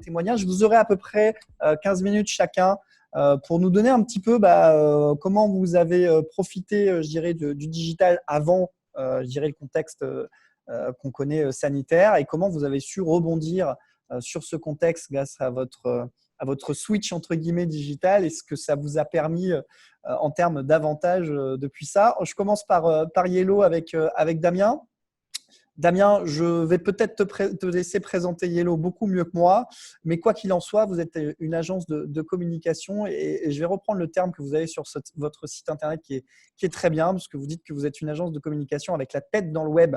témoignages. Vous aurez à peu près 15 minutes chacun pour nous donner un petit peu comment vous avez profité, je dirais, du digital avant, je dirais, le contexte qu'on connaît sanitaire et comment vous avez su rebondir sur ce contexte grâce à votre switch entre guillemets digital et ce que ça vous a permis en termes d'avantages depuis ça. Je commence par Yellow avec Damien. Damien, je vais peut-être te laisser présenter Yellow beaucoup mieux que moi, mais quoi qu'il en soit, vous êtes une agence de communication et je vais reprendre le terme que vous avez sur votre site internet qui est très bien, parce que vous dites que vous êtes une agence de communication avec la tête dans le web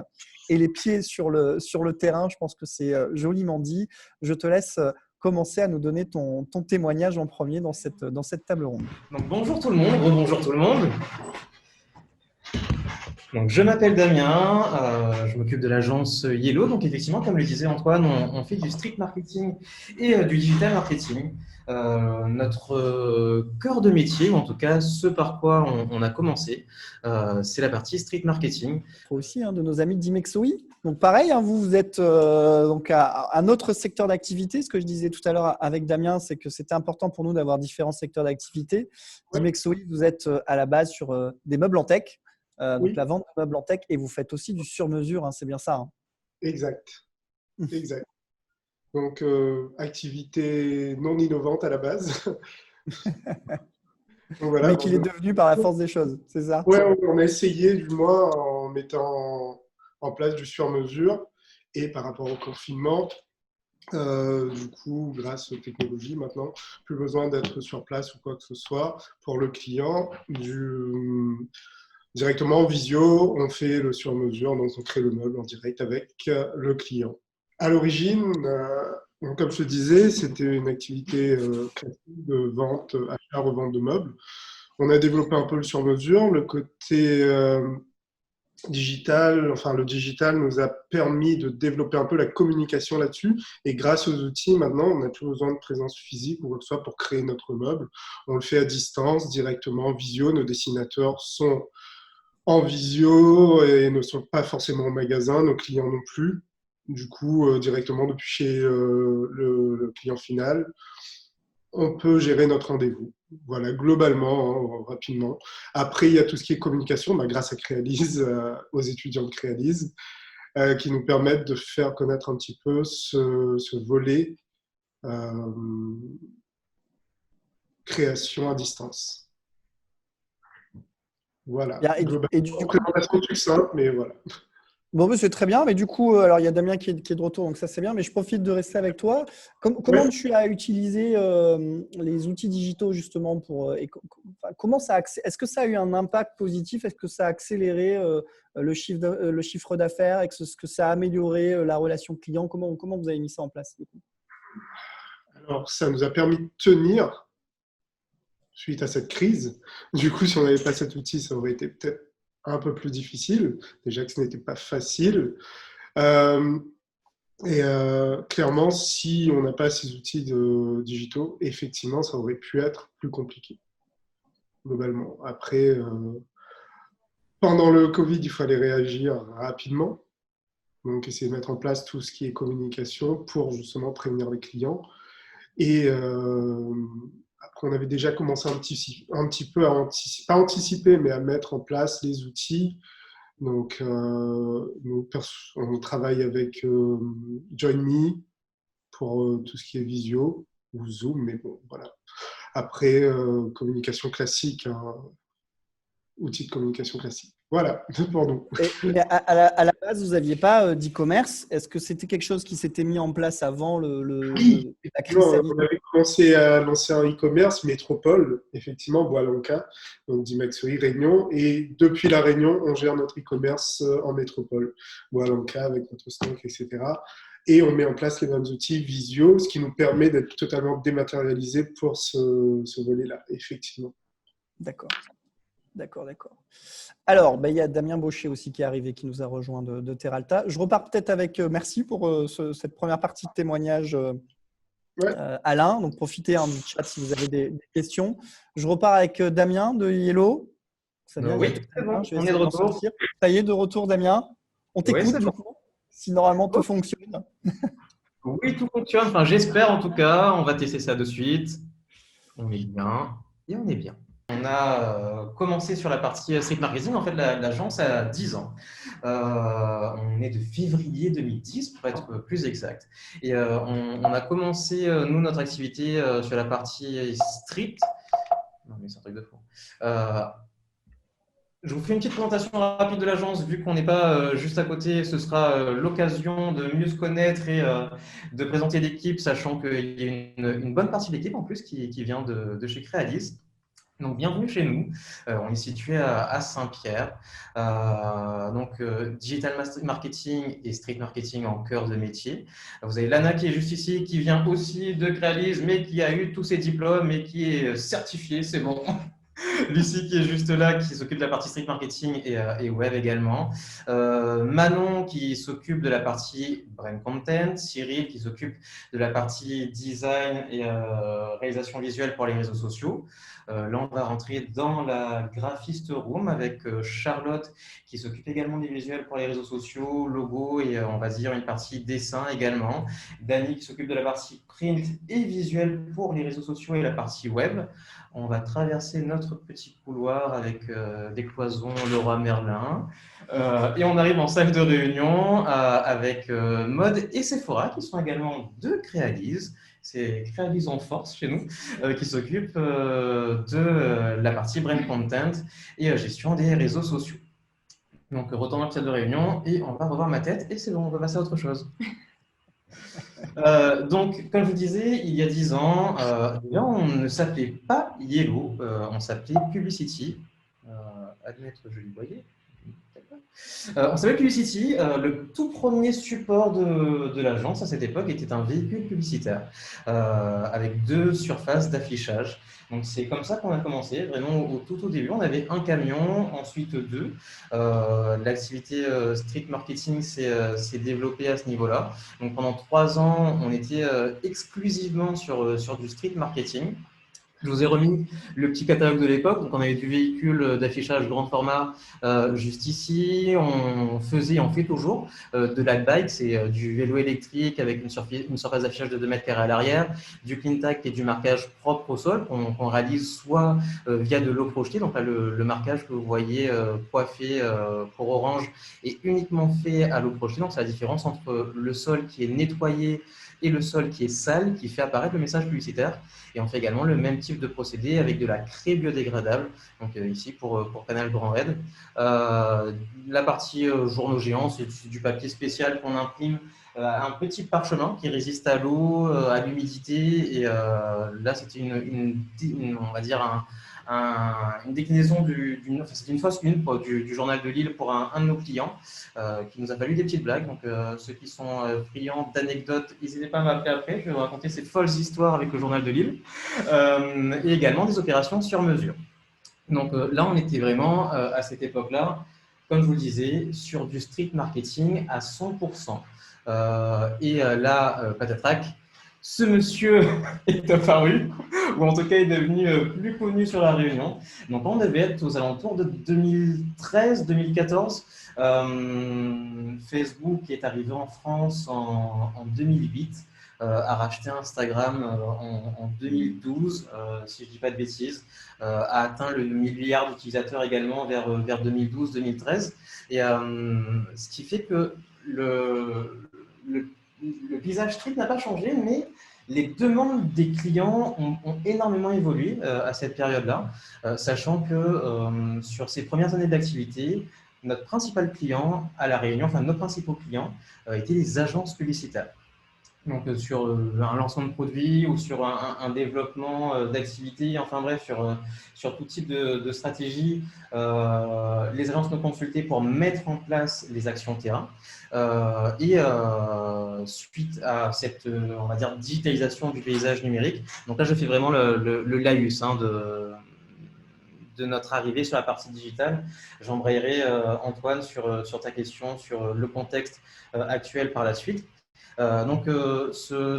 et les pieds sur le terrain. Je pense que c'est joliment dit. Je te laisse commencer à nous donner ton témoignage en premier dans cette table ronde. Donc, bonjour tout le monde, rebonjour tout le monde. Donc, je m'appelle Damien, je m'occupe de l'agence Yellow. Donc, effectivement, comme le disait Antoine, on fait du street marketing et du digital marketing. Notre cœur de métier, ou en tout cas ce par quoi on a commencé, c'est la partie street marketing. Aussi, de nos amis d'Imexoi. Donc pareil, vous êtes donc à un autre secteur d'activité. Ce que je disais tout à l'heure avec Damien, c'est que c'était important pour nous d'avoir différents secteurs d'activité. Ouais. Imexoi, vous êtes à la base sur des meubles en tech, Oui. donc la vente de meubles en tech, et vous faites aussi du sur-mesure, c'est bien ça. Exact. Exact. Donc, activité non innovante à la base. Donc, voilà, mais qu'il est devenu par la force des choses, c'est ça? Ouais, on a essayé du moins en mettant en place du sur-mesure et par rapport au confinement, du coup, grâce aux technologies maintenant, plus besoin d'être sur place ou quoi que ce soit pour le client. Directement en visio, on fait le sur-mesure, donc on crée le meuble en direct avec le client. À l'origine, comme je te disais, c'était une activité classique de vente, achat, revente de meubles. On a développé un peu le sur-mesure. Le côté digital, enfin le digital nous a permis de développer un peu la communication là-dessus. Et grâce aux outils, maintenant, on n'a plus besoin de présence physique ou quoi que ce soit pour créer notre meuble. On le fait à distance, directement en visio. Nos dessinateurs sont en visio et ne sont pas forcément au magasin, nos clients non plus. Du coup, directement depuis chez le client final, on peut gérer notre rendez-vous. Voilà, globalement, rapidement. Après, il y a tout ce qui est communication, grâce à Crealise, aux étudiants de Crealise, qui nous permettent de faire connaître un petit peu ce volet création à distance. Voilà. Et du coup, présentation succincte, mais voilà. Bon, c'est très bien, mais du coup, alors il y a Damien qui est de retour, donc ça c'est bien, mais je profite de rester avec toi. Comment tu as utilisé les outils digitaux justement pour comment est-ce que ça a eu un impact positif? Est-ce que ça a accéléré le chiffre d'affaires? Est-ce que ça a amélioré la relation client? Comment vous avez mis ça en place du coup? Alors, ça nous a permis de tenir suite à cette crise. Du coup, si on n'avait pas cet outil, ça aurait été peut-être un peu plus difficile. Déjà que ce n'était pas facile. Clairement, si on n'a pas ces outils digitaux, effectivement, ça aurait pu être plus compliqué, globalement. Après, pendant le Covid, il fallait réagir rapidement. Donc, essayer de mettre en place tout ce qui est communication pour justement prévenir les clients. Et après, on avait déjà commencé un petit peu à pas anticiper, mais à mettre en place les outils. Donc, on travaille avec JoinMe pour tout ce qui est visio ou Zoom, mais bon, voilà. Après, communication classique, outil de communication classique. Voilà, pour nous. Mais à la base, vous n'aviez pas d'e-commerce. Est-ce que c'était quelque chose qui s'était mis en place avant la crise sanitaire? On avait commencé à lancer un e-commerce, Métropole, effectivement, Bois-Lanka, donc d'Imexoi, Réunion. Et depuis la Réunion, on gère notre e-commerce en métropole, Bois-Lanka, avec notre stock, etc. Et on met en place les mêmes outils Visio, ce qui nous permet d'être totalement dématérialisé pour ce volet-là, effectivement. D'accord. Alors, il y a Damien Baucher aussi qui est arrivé, qui nous a rejoint de Terralta. Je repars peut-être avec merci pour cette première partie de témoignage, Alain. Donc, profitez du chat si vous avez des questions. Je repars avec Damien de Yellow. Ça vient, oui, c'est bon, on est de retour. Ça y est, de retour, Damien. On t'écoute, du coup, si normalement tout fonctionne. Oui, tout fonctionne. Enfin, j'espère en tout cas. On va tester ça de suite. On est bien et on est bien. On a commencé sur la partie street marketing. En fait, l'agence a 10 ans. On est de février 2010 pour être plus exact. Et on a commencé, nous, notre activité sur la partie street. Non, mais c'est un truc de fou. Je vous fais une petite présentation rapide de l'agence, vu qu'on n'est pas juste à côté. Ce sera l'occasion de mieux se connaître et de présenter l'équipe, sachant qu'il y a une bonne partie de l'équipe en plus qui vient de chez Crealis. Donc, bienvenue chez nous. On est situé à Saint-Pierre. Digital marketing et street marketing en cœur de métier. Vous avez Lana qui est juste ici, qui vient aussi de Crealis, mais qui a eu tous ses diplômes et qui est certifiée, c'est bon. Lucie qui est juste là, qui s'occupe de la partie street marketing et web également. Manon qui s'occupe de la partie brand content. Cyril qui s'occupe de la partie design et réalisation visuelle pour les réseaux sociaux. Là, on va rentrer dans la graphiste room avec Charlotte qui s'occupe également des visuels pour les réseaux sociaux, logo et on va dire une partie dessin également. Dani qui s'occupe de la partie print et visuel pour les réseaux sociaux et la partie web. On va traverser notre petit couloir avec des cloisons Leroy Merlin. Et on arrive en salle de réunion avec Mode et Sephora qui sont également de Crealis. C'est Crealis en force chez nous qui s'occupe de la partie brand content et gestion des réseaux sociaux. Donc, retournons à la salle de réunion et on va revoir ma tête et c'est bon, on va passer à autre chose. Donc, comme je vous disais, il y a 10 ans, déjà, on ne s'appelait pas Yellow, on s'appelait Publicity. Admettre, je lui voyais. On s'appelle Publicity. Le tout premier support de l'agence à cette époque était un véhicule publicitaire avec 2 surfaces d'affichage. Donc c'est comme ça qu'on a commencé, vraiment au début. On avait un camion, ensuite 2. L'activité street marketing s'est développée à ce niveau-là. Donc pendant 3 ans, on était exclusivement sur du street marketing. Je vous ai remis le petit catalogue de l'époque. Donc, on avait du véhicule d'affichage grand format juste ici. On fait toujours de l'Adbike, c'est du vélo électrique avec une surface d'affichage de 2 mètres carrés à l'arrière, du CleanTac et du marquage propre au sol qu'on réalise soit via de l'eau projetée. Donc là, le marquage que vous voyez coiffé pour Orange est uniquement fait à l'eau projetée. Donc, c'est la différence entre le sol qui est nettoyé et le sol qui est sale qui fait apparaître le message publicitaire. Et on fait également le même type de procédé avec de la craie biodégradable, donc ici pour Canal Grand Red. La partie journaux géants, c'est du papier spécial qu'on imprime, un petit parchemin qui résiste à l'eau, à l'humidité. Et là, c'était on va dire une déclinaison c'était une fausse une du journal de Lille pour un de nos clients qui nous a fallu des petites blagues. Donc, ceux qui sont friands d'anecdotes, n'hésitez pas à m'appeler après. Je vais vous raconter ces folles histoires avec le journal de Lille et également des opérations sur mesure. Donc là, on était vraiment à cette époque-là, comme je vous le disais, sur du street marketing à 100%. Patatrac, ce monsieur est apparu, ou en tout cas est devenu plus connu sur la Réunion. Donc on devait être aux alentours de 2013-2014. Facebook est arrivé en France en 2008. A racheté Instagram en 2012, si je ne dis pas de bêtises, a atteint le milliard d'utilisateurs également vers 2012-2013. Et ce qui fait que le paysage street n'a pas changé, mais les demandes des clients ont énormément évolué à cette période-là, sachant que sur ces premières années d'activité, notre principal client à La Réunion, enfin nos principaux clients, étaient les agences publicitaires. Donc sur un lancement de produit ou sur un développement d'activité, enfin bref, sur tout type de stratégie, les agences nous consultaient pour mettre en place les actions terrain. Suite à cette, on va dire, digitalisation du paysage numérique, donc là je fais vraiment le laïus de notre arrivée sur la partie digitale. J'embrayerai Antoine sur ta question, sur le contexte actuel par la suite.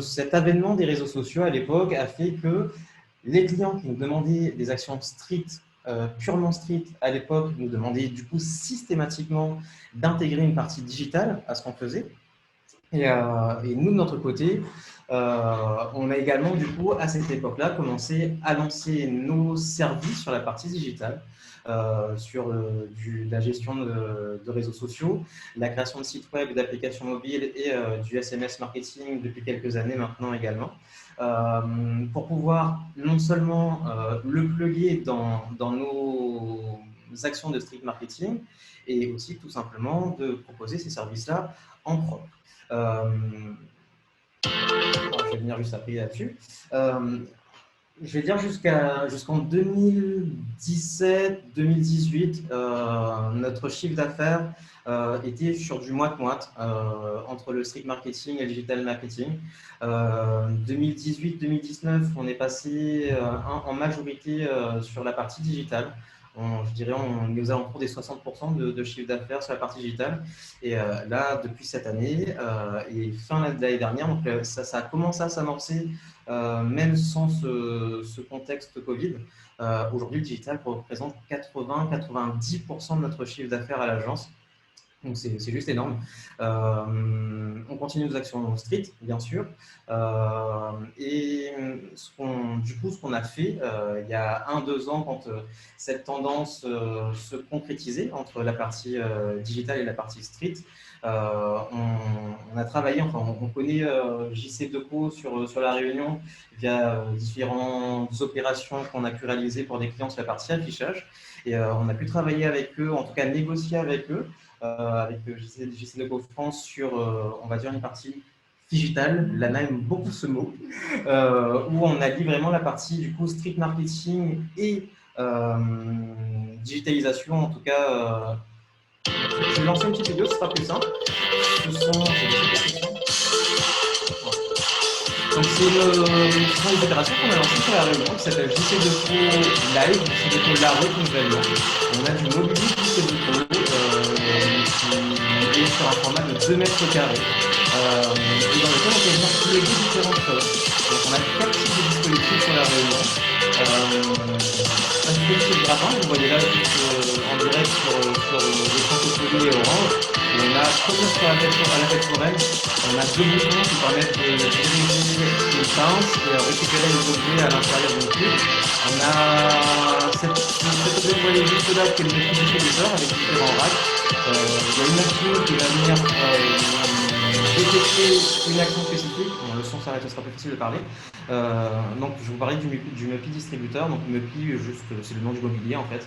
Cet avènement des réseaux sociaux à l'époque a fait que les clients qui nous demandaient des actions street, purement street à l'époque, nous demandaient du coup systématiquement d'intégrer une partie digitale à ce qu'on faisait. Et nous, de notre côté, on a également, du coup, à cette époque-là, commencé à lancer nos services sur la partie digitale, sur la gestion de réseaux sociaux, la création de sites web, d'applications mobiles et du SMS marketing depuis quelques années maintenant également, pour pouvoir non seulement le plugger dans nos actions de street marketing, et aussi tout simplement de proposer ces services-là en propre. Je vais venir juste après là-dessus. Je vais dire jusqu'en 2017-2018, notre chiffre d'affaires était sur du moite-moite entre le street marketing et le digital marketing. 2018-2019, on est passé en majorité sur la partie digitale. Je dirais on est aux alentours des 60% de chiffre d'affaires sur la partie digitale. Et là, depuis cette année et fin de l'année dernière, donc, ça a commencé à s'amorcer. Même sans ce contexte Covid, aujourd'hui, le digital représente 80-90% de notre chiffre d'affaires à l'agence. Donc, c'est juste énorme. On continue nos actions street, bien sûr. Et du coup, ce qu'on a fait il y a 1-2 ans, quand cette tendance se concrétisait entre la partie digitale et la partie street, on a travaillé, enfin, on connaît JC Deco sur La Réunion via différentes opérations qu'on a pu réaliser pour des clients sur la partie affichage. Et on a pu travailler avec eux, en tout cas négocier avec eux, avec JC Deco France sur, on va dire, une partie digital, Lana aime beaucoup ce mot, où on allie vraiment la partie du coup street marketing et digitalisation. En tout cas, je vais lancer une petite vidéo, ce sera plus simple. Donc c'est une opération qu'on a lancée sur La Réunion qui s'appelle JC Deco Live, JC Deco La Rue Nouvellement. On a du mobilier JC Deco qui est sur un format de 2 mètres carrés. Et dans lequel on peut venir plugger différentes choses. Donc on a 4 types de dispositifs sur La Réunion. Un dispositif grappin, vous voyez là juste en direct sur l'écran Cocolie et Orange. Et on a, comme sur la tête foraine, on a 2 boutons qui permettent de diriger une pince et récupérer les objets à l'intérieur d'une cube. On a cet objet, vous voyez juste là, qui est le multidistributeur avec différents racks. Il y a une machine qui va venir détecter une action spécifique. Bon, le son s'arrête, ce sera plus facile de parler. Donc, je vous parlais du MUPI distributeur. Donc, MUPI, c'est le nom du mobilier en fait.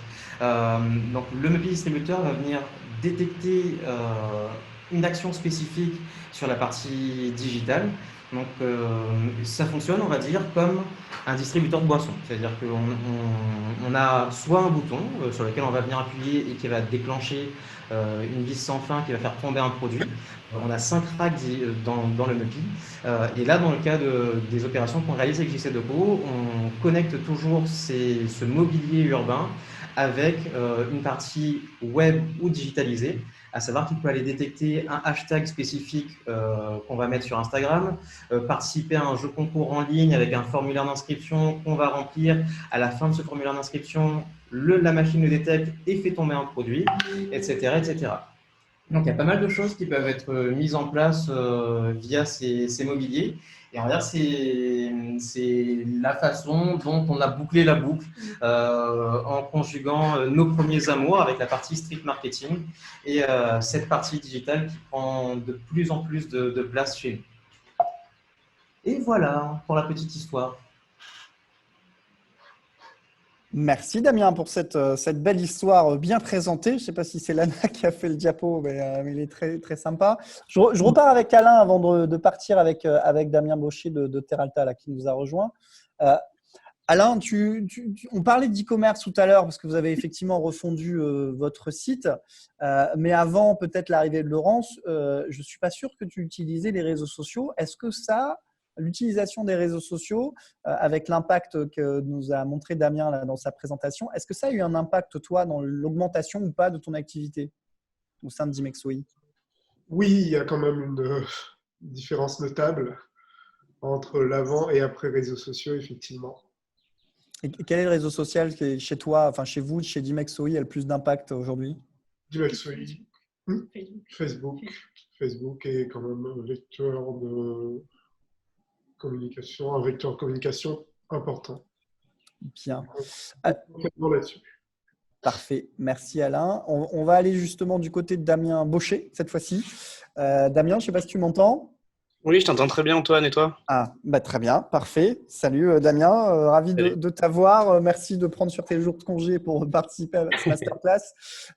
Donc, le MUPI distributeur va venir détecter une action spécifique sur la partie digitale. Donc, ça fonctionne, on va dire, comme un distributeur de boissons. C'est-à-dire qu'on a soit un bouton sur lequel on va venir appuyer et qui va déclencher une vis sans fin qui va faire tomber un produit. On a 5 racks dans le MUPI. Et là, dans le cas des opérations qu'on réalise avec JC Deco, on connecte toujours ce mobilier urbain avec une partie web ou digitalisée, à savoir qu'il peut aller détecter un hashtag spécifique qu'on va mettre sur Instagram, participer à un jeu concours en ligne avec un formulaire d'inscription qu'on va remplir. À la fin de ce formulaire d'inscription, la machine le détecte et fait tomber un produit, etc., etc. Donc, il y a pas mal de choses qui peuvent être mises en place via ces mobiliers. Et on va dire c'est la façon dont on a bouclé la boucle en conjuguant nos premiers amours avec la partie street marketing et cette partie digitale qui prend de plus en plus de place chez nous. Et voilà pour la petite histoire. Merci Damien pour cette belle histoire bien présentée. Je ne sais pas si c'est Lana qui a fait le diapo, mais il est très, très sympa. Je repars avec Alain avant de partir avec Damien Baucher de Terralta là, qui nous a rejoint. Alain, on parlait d'e-commerce tout à l'heure parce que vous avez effectivement refondu votre site. Mais avant peut-être l'arrivée de Laurence, je ne suis pas sûr que tu utilisais les réseaux sociaux. Est-ce que l'utilisation des réseaux sociaux, avec l'impact que nous a montré Damien là, dans sa présentation, est-ce que ça a eu un impact, toi, dans l'augmentation ou pas de ton activité au sein de Dimexoi? Oui, il y a quand même une différence notable entre l'avant et après réseaux sociaux, effectivement. Et quel est le réseau social qui est chez toi, enfin chez vous, chez Dimexoi, a le plus d'impact aujourd'hui? Dimexoi, Facebook. Facebook est quand même un vecteur de communication important. Bien. Complètement là-dessus. Parfait. Merci Alain. On va aller justement du côté de Damien Baucher cette fois-ci. Damien, je ne sais pas si tu m'entends. Oui, je t'entends très bien, Antoine, et toi? Ah, bah très bien, parfait. Salut Damien, ravi Salut. de t'avoir. Merci de prendre sur tes jours de congé pour participer à ce masterclass.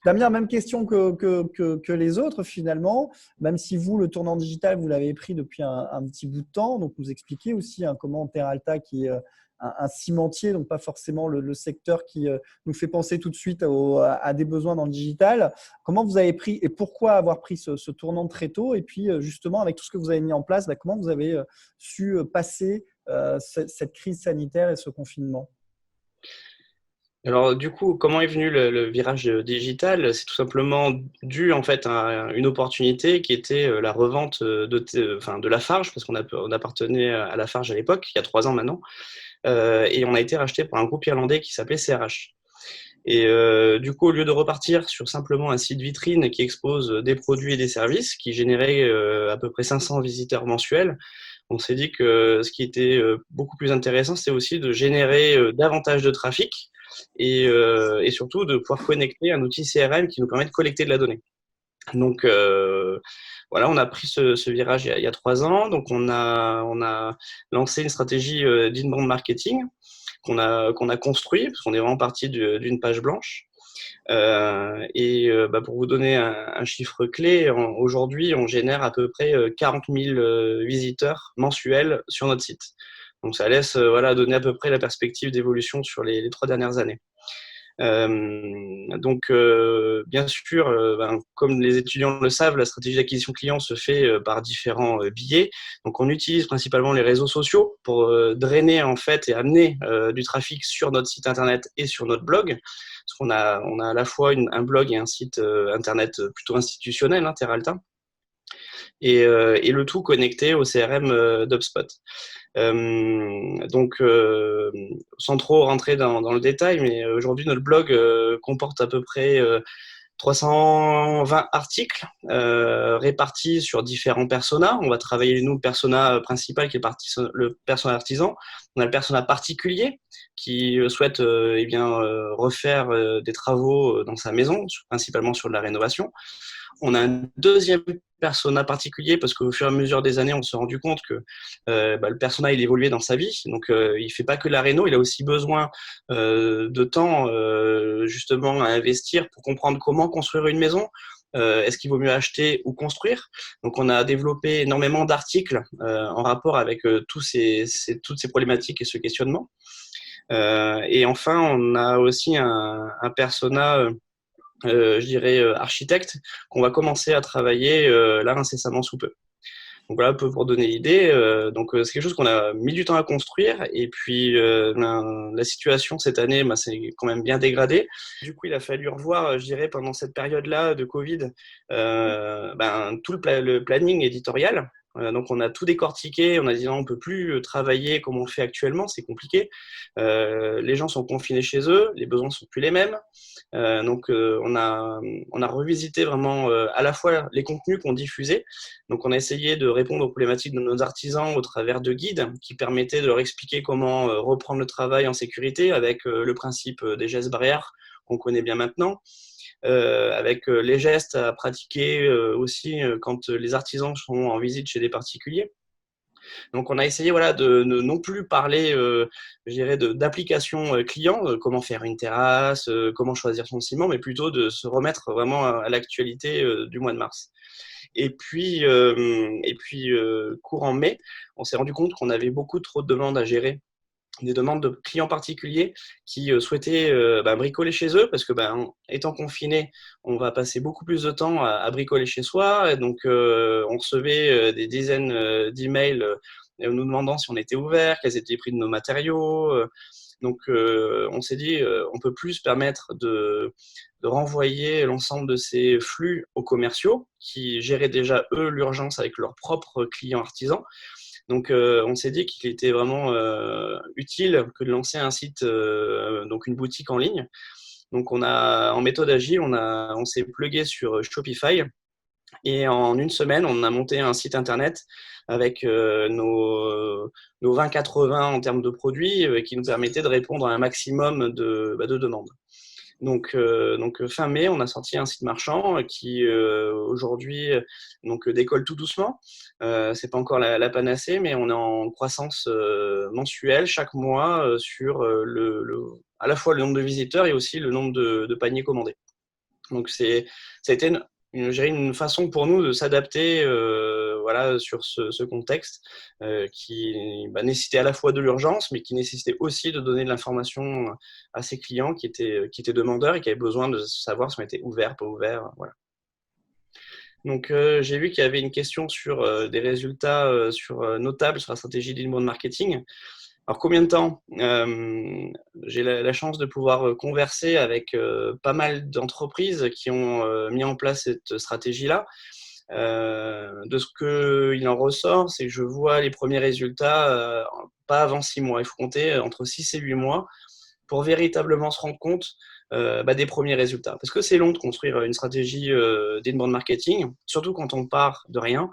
Damien, même question que les autres finalement, même si vous, le tournant digital, vous l'avez pris depuis un petit bout de temps. Donc, vous expliquez aussi comment Terralta, qui est un cimentier, donc pas forcément le secteur qui nous fait penser tout de suite à des besoins dans le digital. Comment vous avez pris et pourquoi avoir pris ce tournant très tôt? Et puis, justement, avec tout ce que vous avez mis en place, comment vous avez su passer cette crise sanitaire et ce confinement? Alors, du coup, comment est venu le virage digital? C'est tout simplement dû en fait à une opportunité qui était la revente de Lafarge, parce on appartenait à Lafarge à l'époque, il y a 3 ans maintenant, et on a été racheté par un groupe irlandais qui s'appelait CRH. Et du coup, au lieu de repartir sur simplement un site vitrine qui expose des produits et des services, qui générait à peu près 500 visiteurs mensuels, on s'est dit que ce qui était beaucoup plus intéressant, c'était aussi de générer davantage de trafic et surtout de pouvoir connecter un outil CRM qui nous permet de collecter de la donnée. Donc voilà, on a pris ce virage il y a 3 ans. Donc on a lancé une stratégie d'inbound marketing qu'on a construit, parce qu'on est vraiment parti d'une page blanche. Pour vous donner un chiffre clé, aujourd'hui, on génère à peu près 40 000 visiteurs mensuels sur notre site. Donc ça laisse donner à peu près la perspective d'évolution sur les 3 dernières années. Bien sûr, comme les étudiants le savent, la stratégie d'acquisition client se fait par différents biais. Donc, on utilise principalement les réseaux sociaux pour drainer en fait et amener du trafic sur notre site internet et sur notre blog. Parce qu'on a à la fois un blog et un site internet plutôt institutionnel, Terralta, et le tout connecté au CRM d'HubSpot. Sans trop rentrer dans le détail, mais aujourd'hui, notre blog comporte à peu près 320 articles répartis sur différents personas. On va travailler, nous, le persona principal qui est le persona artisan. On a le persona particulier qui souhaite refaire des travaux dans sa maison, principalement sur de la rénovation. On a un deuxième persona particulier parce qu'au fur et à mesure des années, on s'est rendu compte que le persona, il évoluait dans sa vie. Donc, il fait pas que la réno, il a aussi besoin de temps justement à investir pour comprendre comment construire une maison. Est-ce qu'il vaut mieux acheter ou construire? Donc, on a développé énormément d'articles en rapport avec toutes ces problématiques et ce questionnement. Et enfin, on a aussi un persona je dirais architecte, qu'on va commencer à travailler là incessamment sous peu. Donc voilà un peu pour donner l'idée. C'est quelque chose qu'on a mis du temps à construire et puis la situation cette année s'est quand même bien dégradée. Du coup, il a fallu revoir, je dirais, pendant cette période-là de Covid, tout le planning éditorial. Donc on a tout décortiqué, on a dit non, on peut plus travailler comme on le fait actuellement, c'est compliqué. Les gens sont confinés chez eux, les besoins sont plus les mêmes. On a revisité vraiment à la fois les contenus qu'on diffusait. Donc on a essayé de répondre aux problématiques de nos artisans au travers de guides qui permettaient de leur expliquer comment reprendre le travail en sécurité avec le principe des gestes barrières qu'on connaît bien maintenant. Avec les gestes à pratiquer aussi quand les artisans sont en visite chez des particuliers. Donc, on a essayé de ne non plus parler, je dirais, d'application client, comment faire une terrasse, comment choisir son ciment, mais plutôt de se remettre vraiment à l'actualité du mois de mars. Et puis courant mai, on s'est rendu compte qu'on avait beaucoup trop de demandes à gérer, des demandes de clients particuliers qui souhaitaient bricoler chez eux parce que étant confinés, on va passer beaucoup plus de temps à bricoler chez soi. Et donc, on recevait des dizaines d'emails nous demandant si on était ouvert, quels étaient les prix de nos matériaux. On s'est dit, on peut plus se permettre de renvoyer l'ensemble de ces flux aux commerciaux qui géraient déjà, eux, l'urgence avec leurs propres clients artisans. Donc, on s'est dit qu'il était vraiment utile que de lancer un site, donc une boutique en ligne. Donc, en méthode agile, on s'est plugué sur Shopify Et en une semaine, on a monté un site internet avec nos 20-80 en termes de produits qui nous permettaient de répondre à un maximum de demandes. Donc, fin mai, on a sorti un site marchand qui aujourd'hui décolle tout doucement. C'est pas encore la panacée, mais on est en croissance mensuelle chaque mois sur à la fois le nombre de visiteurs et aussi le nombre de paniers commandés. Donc ça a été je dirais une façon pour nous de s'adapter voilà, sur ce contexte qui nécessitait à la fois de l'urgence, mais qui nécessitait aussi de donner de l'information à ses clients qui étaient demandeurs et qui avaient besoin de savoir si on était ouvert, pas ouvert. Voilà. Donc, j'ai vu qu'il y avait une question sur des résultats notables sur la stratégie d'inbound marketing. Alors, combien de temps j'ai la chance de pouvoir converser avec pas mal d'entreprises qui ont mis en place cette stratégie-là. De ce qu'il en ressort, c'est que je vois les premiers résultats pas avant 6 mois. Il faut compter entre 6 et 8 mois pour véritablement se rendre compte des premiers résultats. Parce que c'est long de construire une stratégie d'inbound marketing, surtout quand on part de rien.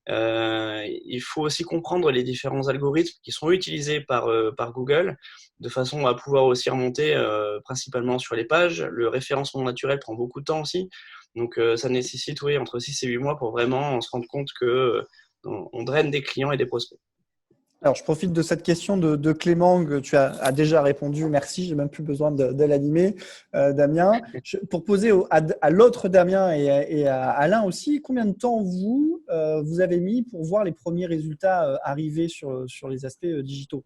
Il faut aussi comprendre les différents algorithmes qui sont utilisés par Google, de façon à pouvoir aussi remonter principalement sur les pages. Le référencement naturel prend beaucoup de temps aussi. Donc, ça nécessite entre 6 et 8 mois pour vraiment se rendre compte qu'on draine des clients et des prospects. Alors, je profite de cette question de Clément que tu as déjà répondu. Merci, j'ai même plus besoin de l'animer, Damien. Pour poser à l'autre Damien et à Alain aussi, combien de temps vous avez mis pour voir les premiers résultats arriver sur les aspects digitaux?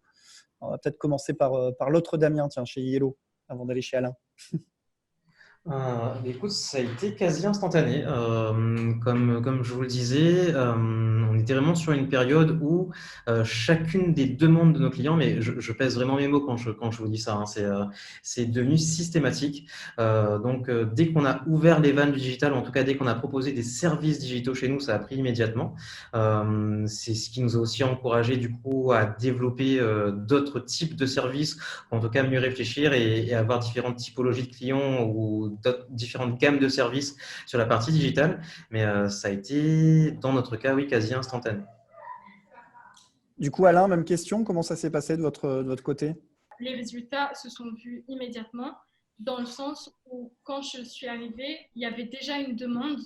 On va peut-être commencer par l'autre Damien, tiens, chez Yellow, avant d'aller chez Alain. Écoute, ça a été quasi instantané. Comme je vous le disais, on était vraiment sur une période où chacune des demandes de nos clients, mais je pèse vraiment mes mots quand je vous dis ça, hein, c'est devenu systématique. Donc, dès qu'on a ouvert les vannes du digital, ou en tout cas dès qu'on a proposé des services digitaux chez nous, ça a pris immédiatement. C'est ce qui nous a aussi encouragé du coup à développer d'autres types de services, ou en tout cas mieux réfléchir et avoir différentes typologies de clients ou différentes gammes de services sur la partie digitale, mais ça a été, dans notre cas, oui, quasi instantané. Du coup, Alain, même question, comment ça s'est passé de votre côté? Les résultats se sont vus immédiatement, dans le sens où, quand je suis arrivée, il y avait déjà une demande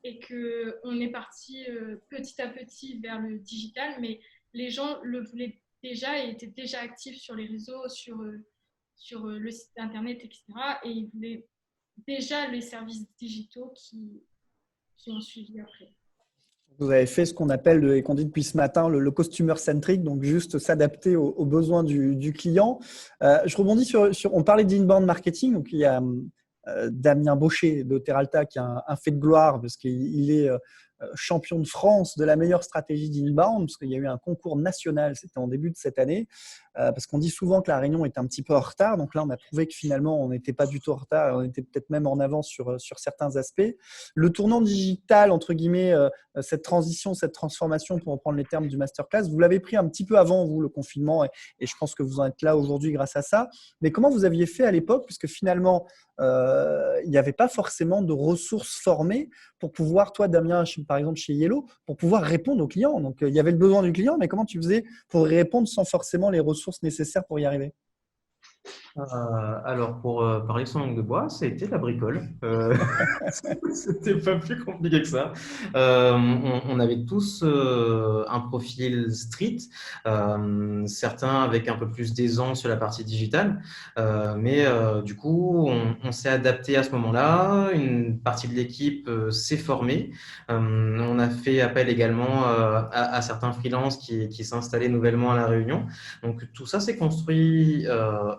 et qu'on est parti petit à petit vers le digital, mais les gens le voulaient déjà et étaient déjà actifs sur les réseaux, sur le site internet, etc. Et ils voulaient déjà les services digitaux qui ont suivi après. Vous avez fait ce qu'on appelle, et qu'on dit depuis ce matin, le customer centric, donc juste s'adapter aux besoins du client. Je rebondis sur on parlait d'inbound marketing, donc il y a Damien Baucher de Teralta qui a un fait de gloire parce qu'il est champion de France de la meilleure stratégie d'inbound, parce qu'il y a eu un concours national, c'était en début de cette année, parce qu'on dit souvent que la Réunion est un petit peu en retard, donc là on a prouvé que finalement on n'était pas du tout en retard, on était peut-être même en avance sur certains aspects. Le tournant digital, entre guillemets, cette transition, cette transformation, pour reprendre les termes du masterclass, vous l'avez pris un petit peu avant vous, le confinement, et je pense que vous en êtes là aujourd'hui grâce à ça, mais comment vous aviez fait à l'époque, puisque finalement il n'y avait pas forcément de ressources formées pour pouvoir, toi Damien, par exemple chez Yellow, pour pouvoir répondre aux clients. Donc il y avait le besoin du client, mais comment tu faisais pour y répondre sans forcément les ressources nécessaires pour y arriver? Alors, pour parler sans langue de bois, c'était la bricole. C'était pas plus compliqué que ça. On avait tous un profil street, certains avec un peu plus d'aisance sur la partie digitale, mais du coup, on s'est adapté à ce moment-là. Une partie de l'équipe s'est formée. On a fait appel également à certains freelances qui s'installaient nouvellement à La Réunion. Donc, tout ça s'est construit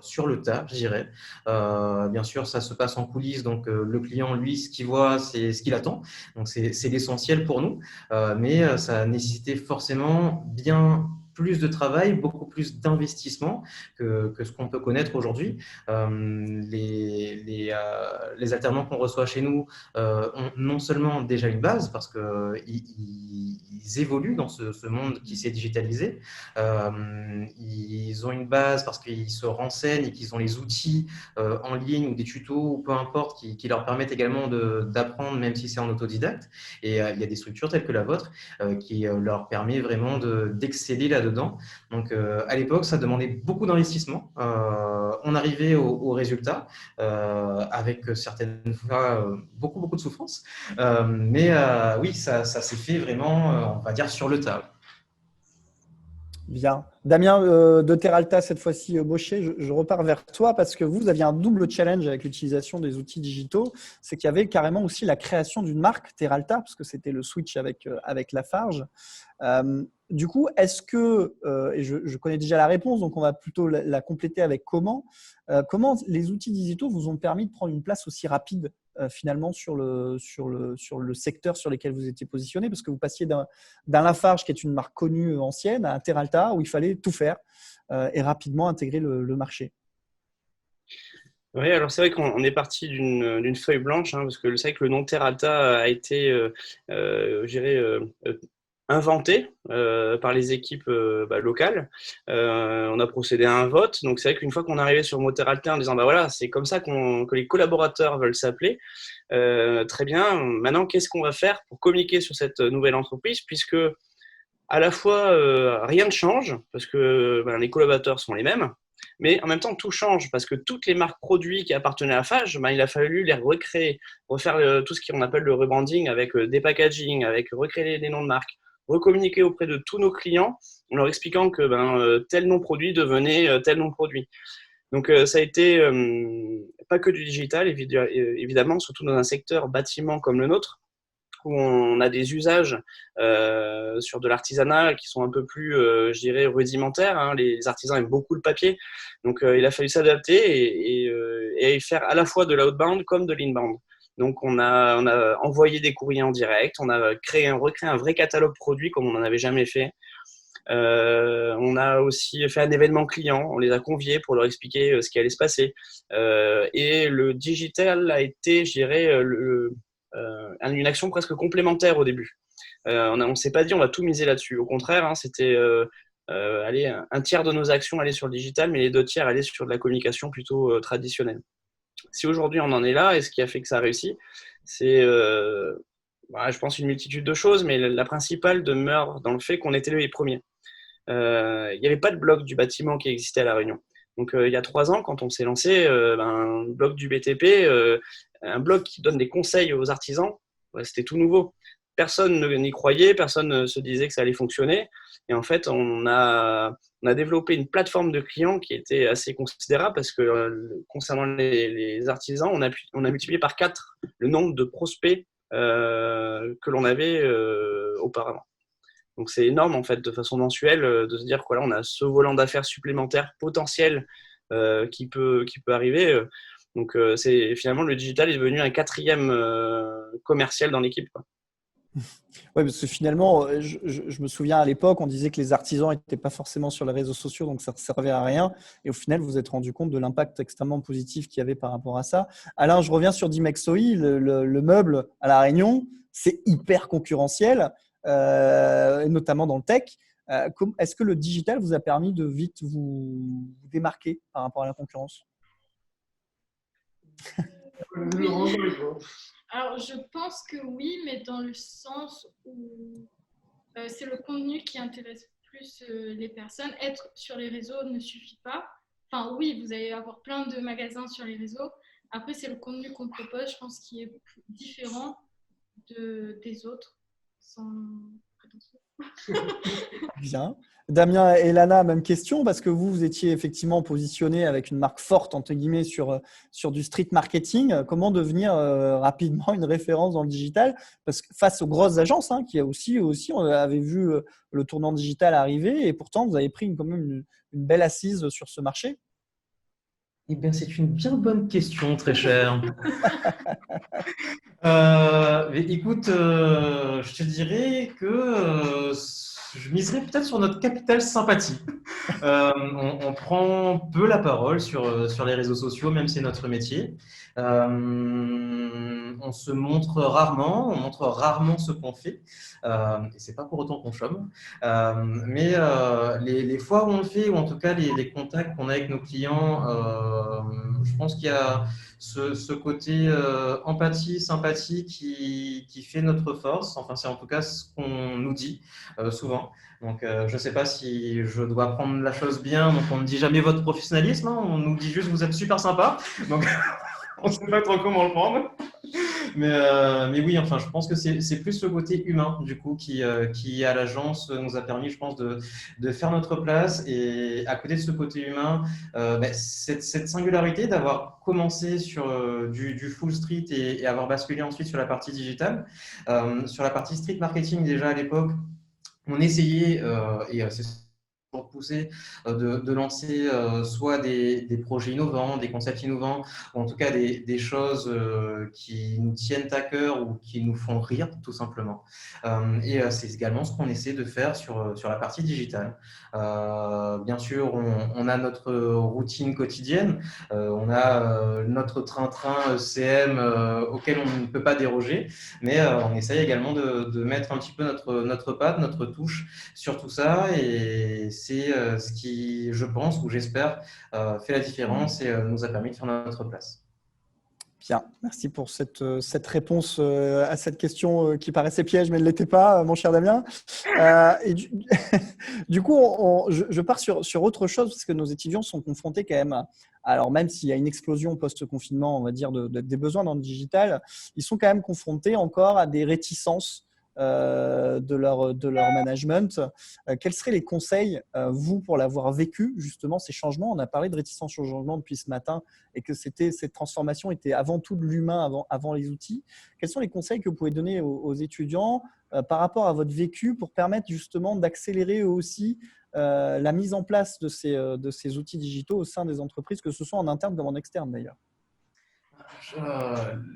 sur le tas, je dirais. Bien sûr, ça se passe en coulisses, donc le client, lui, ce qu'il voit, c'est ce qu'il attend. Donc, c'est l'essentiel pour nous, mais ça a nécessité forcément bien plus de travail, beaucoup plus d'investissement que ce qu'on peut connaître aujourd'hui. Les alternants qu'on reçoit chez nous ont non seulement déjà une base parce qu'ils évoluent dans ce monde qui s'est digitalisé, ils ont une base parce qu'ils se renseignent et qu'ils ont les outils en ligne ou des tutos ou peu importe qui leur permettent également d'apprendre même si c'est en autodidacte. Et il y a des structures telles que la vôtre qui leur permet vraiment d'exceller là-dedans. Donc à l'époque, ça demandait beaucoup d'investissement. On arrivait au résultat avec certaines fois beaucoup de souffrance. Mais oui, ça s'est fait vraiment, on va dire, sur le tas. Bien. Damien, de Terralta, cette fois-ci, Baucher, je repars vers toi parce que vous aviez un double challenge avec l'utilisation des outils digitaux. C'est qu'il y avait carrément aussi la création d'une marque, Terralta, parce que c'était le switch avec Lafarge. Du coup, est-ce que, et je connais déjà la réponse, donc on va plutôt la compléter avec comment les outils digitaux vous ont permis de prendre une place aussi rapide finalement sur le secteur sur lequel vous étiez positionné, parce que vous passiez d'un Lafarge qui est une marque connue ancienne à un Terralta où il fallait tout faire et rapidement intégrer le marché. Oui, alors c'est vrai qu'on est parti d'une feuille blanche, hein, parce que c'est vrai que le nom Terralta a été, je dirais, inventé par les équipes locales. On a procédé à un vote. Donc, c'est vrai qu'une fois qu'on est arrivé sur Mot Terralta en disant bah voilà, c'est comme ça que les collaborateurs veulent s'appeler, très bien. Maintenant, qu'est-ce qu'on va faire pour communiquer sur cette nouvelle entreprise, puisque à la fois rien ne change, parce que les collaborateurs sont les mêmes, mais en même temps tout change, parce que toutes les marques produits qui appartenaient à Fage, il a fallu les recréer, refaire tout ce qu'on appelle le rebranding avec des packaging, avec recréer des noms de marques, recommuniquer auprès de tous nos clients en leur expliquant que tel nom produit devenait tel nom produit. Donc ça a été pas que du digital, évidemment, surtout dans un secteur bâtiment comme le nôtre, où on a des usages sur de l'artisanat qui sont un peu plus, je dirais, rudimentaires. Hein. Les artisans aiment beaucoup le papier, donc il a fallu s'adapter et faire à la fois de l'outbound comme de l'inbound. Donc on a envoyé des courriers en direct, on a recréé un vrai catalogue produit comme on n'en avait jamais fait. On a aussi fait un événement client, on les a conviés pour leur expliquer ce qui allait se passer. Et le digital a été, je dirais, une action presque complémentaire au début. On ne s'est pas dit on va tout miser là-dessus. Au contraire, hein, c'était un tiers de nos actions allaient sur le digital, mais les 2 tiers allaient sur de la communication plutôt traditionnelle. Si aujourd'hui on en est là, et ce qui a fait que ça a réussi, c'est, je pense, une multitude de choses, mais la principale demeure dans le fait qu'on était les premiers. Il n'y avait pas de blog du bâtiment qui existait à La Réunion. Donc il y a 3 ans, quand on s'est lancé, un blog du BTP, un blog qui donne des conseils aux artisans, c'était tout nouveau. Personne n'y croyait, personne ne se disait que ça allait fonctionner. Et en fait, on a développé une plateforme de clients qui était assez considérable parce que concernant les artisans, on a multiplié par 4 le nombre de prospects que l'on avait auparavant. Donc c'est énorme en fait de façon mensuelle de se dire qu'on a ce volant d'affaires supplémentaire potentiel qui peut arriver. Donc c'est finalement le digital est devenu un 4e commercial dans l'équipe. Oui, parce que finalement, je me souviens à l'époque, on disait que les artisans n'étaient pas forcément sur les réseaux sociaux, donc ça ne servait à rien. Et au final, vous vous êtes rendu compte de l'impact extrêmement positif qu'il y avait par rapport à ça. Alain, je reviens sur Dimexoi, le meuble à La Réunion, c'est hyper concurrentiel, notamment dans le tech. Est-ce que le digital vous a permis de vite vous démarquer par rapport à la concurrence ? Alors, je pense que oui, mais dans le sens où c'est le contenu qui intéresse plus les personnes. Être sur les réseaux ne suffit pas. Enfin, oui, vous allez avoir plein de magasins sur les réseaux. Après, c'est le contenu qu'on propose, je pense, qui est différent des autres, sans prétention. Bien. Damien et Lana, même question, parce que vous étiez effectivement positionné avec une marque forte, entre guillemets, sur du street marketing. Comment devenir rapidement une référence dans le digital ? Parce que face aux grosses agences, qui a aussi on avait vu le tournant digital arriver, et pourtant, vous avez pris quand même une belle assise sur ce marché. Eh bien, c'est une bien bonne question, très cher. Écoute, je te dirais que je miserais peut-être sur notre capital sympathie. On prend peu la parole sur les réseaux sociaux, même si c'est notre métier. On se montre rarement, on montre rarement ce qu'on fait. Et c'est pas pour autant qu'on chôme. Mais les fois où on le fait, ou en tout cas les contacts qu'on a avec nos clients, je pense qu'il y a ce côté empathie, sympathie qui fait notre force. Enfin, c'est en tout cas ce qu'on nous dit souvent. Donc, je ne sais pas si je dois prendre la chose bien. Donc, on ne dit jamais votre professionnalisme, hein. On nous dit juste vous êtes super sympa. Donc, on ne sait pas trop comment le prendre. Mais oui, enfin, je pense que c'est plus le côté humain, du coup, qui à l'agence, nous a permis, je pense, de faire notre place. Et à côté de ce côté humain, cette singularité d'avoir commencé sur du full street et avoir basculé ensuite sur la partie digitale. Sur la partie street marketing, déjà à l'époque, on essayait, et c'est pour pousser, de lancer soit des projets innovants, des concepts innovants, ou en tout cas des choses qui nous tiennent à cœur ou qui nous font rire, tout simplement. Et c'est également ce qu'on essaie de faire sur la partie digitale. Bien sûr, on a notre routine quotidienne, on a notre train-train CM auquel on ne peut pas déroger, mais on essaye également de mettre un petit peu notre patte, notre touche sur tout ça, et c'est ce qui, je pense, ou j'espère, fait la différence et nous a permis de faire notre place. Bien, merci pour cette réponse à cette question qui paraissait piège, mais ne l'était pas, mon cher Damien. Et du coup, je pars sur autre chose, parce que nos étudiants sont confrontés quand même, alors même s'il y a une explosion post-confinement, on va dire, des besoins dans le digital, ils sont quand même confrontés encore à des réticences de leur management. Quels seraient les conseils, vous, pour l'avoir vécu, justement, ces changements? On a parlé de réticence au changement depuis ce matin et que cette transformation était avant tout de l'humain, avant les outils. Quels sont les conseils que vous pouvez donner aux étudiants par rapport à votre vécu pour permettre justement d'accélérer eux aussi la mise en place de ces outils digitaux au sein des entreprises, que ce soit en interne comme en externe d'ailleurs?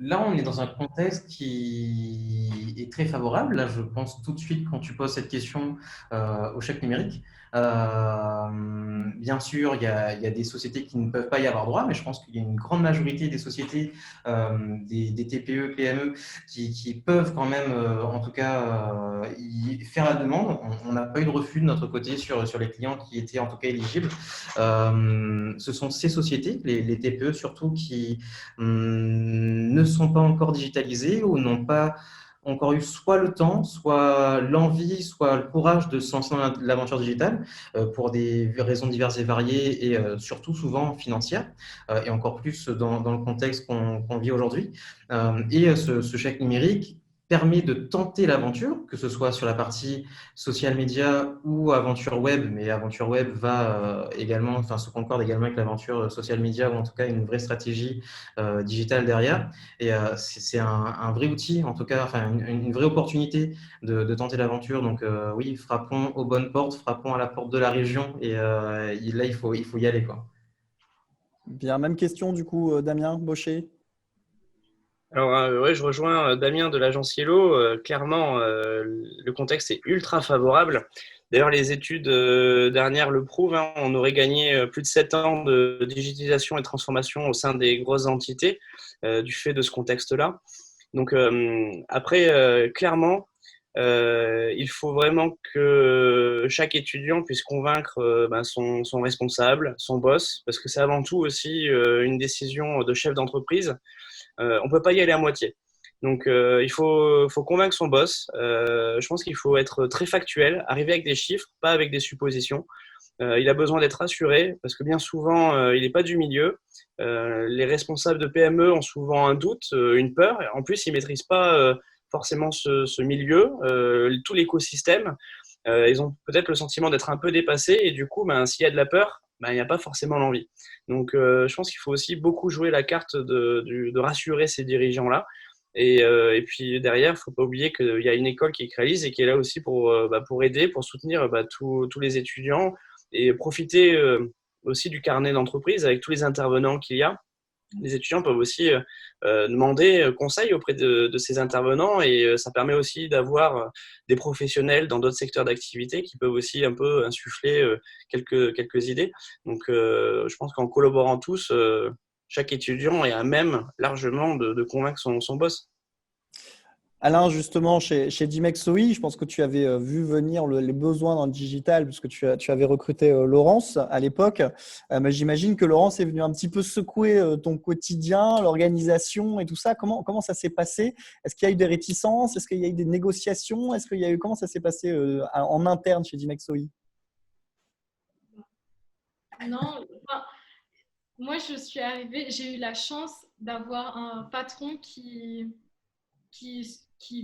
Là, on est dans un contexte qui est très favorable. Là, je pense tout de suite, quand tu poses cette question, au chèque numérique. Bien sûr, il y a des sociétés qui ne peuvent pas y avoir droit, mais je pense qu'il y a une grande majorité des sociétés, des TPE, PME, qui peuvent quand même, en tout cas, y faire la demande. On n'a pas eu de refus de notre côté sur les clients qui étaient en tout cas éligibles. Ce sont ces sociétés, les TPE surtout, qui ne sont pas encore digitalisés ou n'ont pas encore eu soit le temps, soit l'envie, soit le courage de se lancer dans l'aventure digitale pour des raisons diverses et variées et surtout souvent financières et encore plus dans le contexte qu'on vit aujourd'hui. Et ce chèque numérique permet de tenter l'aventure, que ce soit sur la partie social media ou aventure web, mais aventure web va également, enfin se concorde également avec l'aventure social media ou en tout cas une vraie stratégie digitale derrière. Et c'est un vrai outil, en tout cas, enfin une vraie opportunité de tenter l'aventure. Donc oui, frappons aux bonnes portes, frappons à la porte de la région et là il faut y aller, quoi. Bien, même question du coup, Damien Baucher. Alors, ouais, je rejoins Damien de l'agence Yellow. Clairement, le contexte est ultra favorable. D'ailleurs, les études dernières le prouvent, hein. On aurait gagné plus de 7 ans de digitalisation et de transformation au sein des grosses entités du fait de ce contexte-là. Donc, après, clairement, il faut vraiment que chaque étudiant puisse convaincre son responsable, son boss, parce que c'est avant tout aussi une décision de chef d'entreprise. On peut pas y aller à moitié. Donc, il faut convaincre son boss. Je pense qu'il faut être très factuel, arriver avec des chiffres, pas avec des suppositions. Il a besoin d'être rassuré parce que bien souvent, il n'est pas du milieu. Les responsables de PME ont souvent un doute, une peur. En plus, ils ne maîtrisent pas forcément ce milieu, tout l'écosystème. Ils ont peut-être le sentiment d'être un peu dépassés et du coup, s'il y a de la peur, il n'y a pas forcément l'envie. Donc, je pense qu'il faut aussi beaucoup jouer la carte de rassurer ces dirigeants-là. Et puis derrière, il ne faut pas oublier qu'il y a une école qui réalise et qui est là aussi pour aider, pour soutenir tous les étudiants et profiter aussi du carnet d'entreprise avec tous les intervenants qu'il y a. les étudiants peuvent aussi demander conseil auprès de ces intervenants et ça permet aussi d'avoir des professionnels dans d'autres secteurs d'activité qui peuvent aussi un peu insuffler quelques idées. Donc, je pense qu'en collaborant tous, chaque étudiant est à même largement de convaincre son boss. Alain, justement, chez Dimexoi, je pense que tu avais vu venir les besoins dans le digital, puisque tu avais recruté Laurence à l'époque. Mais j'imagine que Laurence est venue un petit peu secouer ton quotidien, l'organisation et tout ça. Comment ça s'est passé? Est-ce qu'il y a eu des réticences? Est-ce qu'il y a eu des négociations? Comment ça s'est passé en interne chez Dimexoi? Non, enfin, moi je suis arrivée, j'ai eu la chance d'avoir un patron qui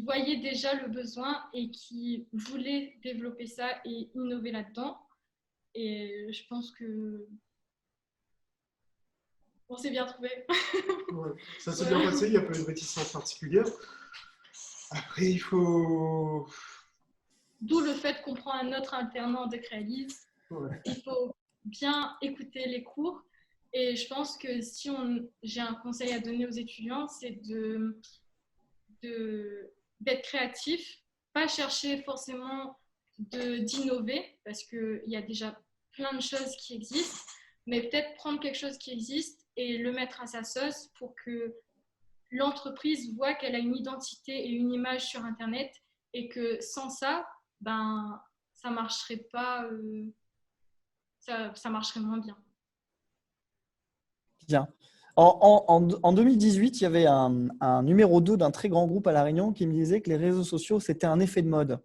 voyait déjà le besoin et qui voulait développer ça et innover là-dedans. Et je pense que on s'est bien trouvé. Ouais, ça s'est bien passé, il n'y a pas eu de réticence particulière. Après, il faut. D'où le fait qu'on prend un autre alternant de Créalise. Ouais. Il faut bien écouter les cours. Et je pense que si j'ai un conseil à donner aux étudiants, c'est d'être créatif, pas chercher forcément d'innover, parce qu'il y a déjà plein de choses qui existent, mais peut-être prendre quelque chose qui existe et le mettre à sa sauce pour que l'entreprise voit qu'elle a une identité et une image sur Internet et que sans ça, ben, ça marcherait pas, ça marcherait moins bien. Bien. En 2018, il y avait un numéro 2 d'un très grand groupe à La Réunion qui me disait que les réseaux sociaux, c'était un effet de mode.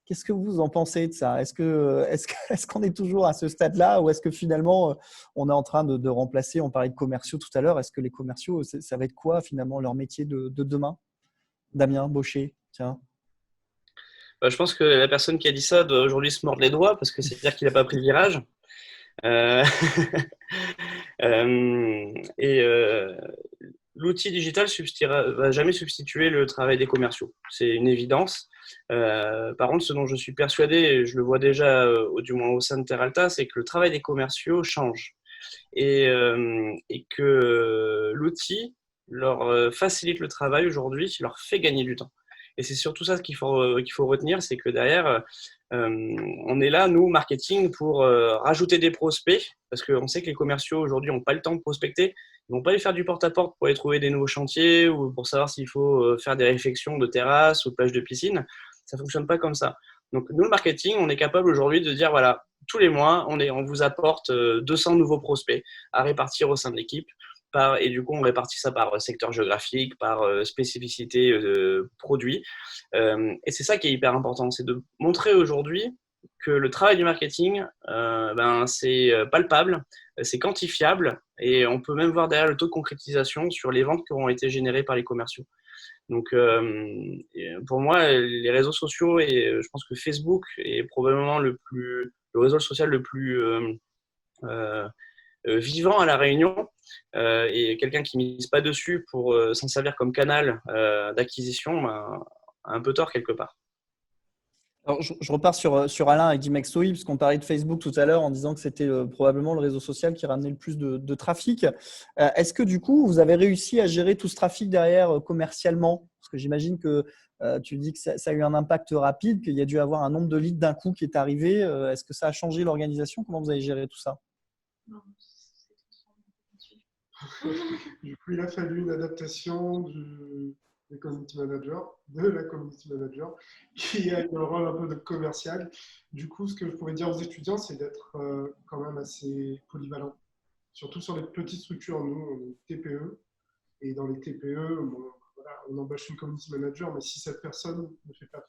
Qu'est-ce que vous en pensez de ça? Est-ce qu'on est toujours à ce stade-là ou est-ce que finalement, on est en train de remplacer, on parlait de commerciaux tout à l'heure, est-ce que les commerciaux, ça va être quoi finalement leur métier de demain? Damien Baucher, tiens. Je pense que la personne qui a dit ça doit aujourd'hui se mordre les doigts parce que c'est-à-dire qu'il n'a pas pris le virage. Euh, et l'outil digital va jamais substituer le travail des commerciaux. C'est une évidence. Par contre, ce dont je suis persuadé, et je le vois déjà du moins au sein de Terralta, c'est que le travail des commerciaux change et que l'outil leur facilite le travail aujourd'hui, leur fait gagner du temps. Et c'est surtout ça qu'il faut retenir, c'est que derrière, on est là, nous, marketing, pour rajouter des prospects, parce qu'on sait que les commerciaux aujourd'hui n'ont pas le temps de prospecter. Ils ne vont pas aller faire du porte-à-porte pour aller trouver des nouveaux chantiers ou pour savoir s'il faut faire des réfections de terrasse ou de plage de piscine. Ça ne fonctionne pas comme ça. Donc, nous, le marketing, on est capable aujourd'hui de dire, voilà, tous les mois, on vous apporte 200 nouveaux prospects à répartir au sein de l'équipe. Et du coup, on répartit ça par secteur géographique, par spécificité de produit. Et c'est ça qui est hyper important, c'est de montrer aujourd'hui que le travail du marketing, c'est palpable, c'est quantifiable, et on peut même voir derrière le taux de concrétisation sur les ventes qui auront été générées par les commerciaux. Donc, pour moi, les réseaux sociaux, et je pense que Facebook est probablement le réseau social le plus vivant à La Réunion, et quelqu'un qui ne mise pas dessus pour s'en servir comme canal d'acquisition, a un peu tort quelque part. Alors, je repars sur Alain et Dimexoi, puisqu'on parlait de Facebook tout à l'heure en disant que c'était probablement le réseau social qui ramenait le plus de trafic. Est-ce que du coup, vous avez réussi à gérer tout ce trafic derrière commercialement? Parce que j'imagine que tu dis que ça a eu un impact rapide, qu'il y a dû avoir un nombre de leads d'un coup qui est arrivé. Est-ce que ça a changé l'organisation? Comment vous avez géré tout ça? Du coup, il a fallu une adaptation de la community manager, qui a eu un rôle un peu de commercial. Du coup, ce que je pourrais dire aux étudiants, c'est d'être quand même assez polyvalent, surtout sur les petites structures. Nous, on est TPE, et dans les TPE, bon, voilà, on embauche une community manager, mais si cette personne ne fait pas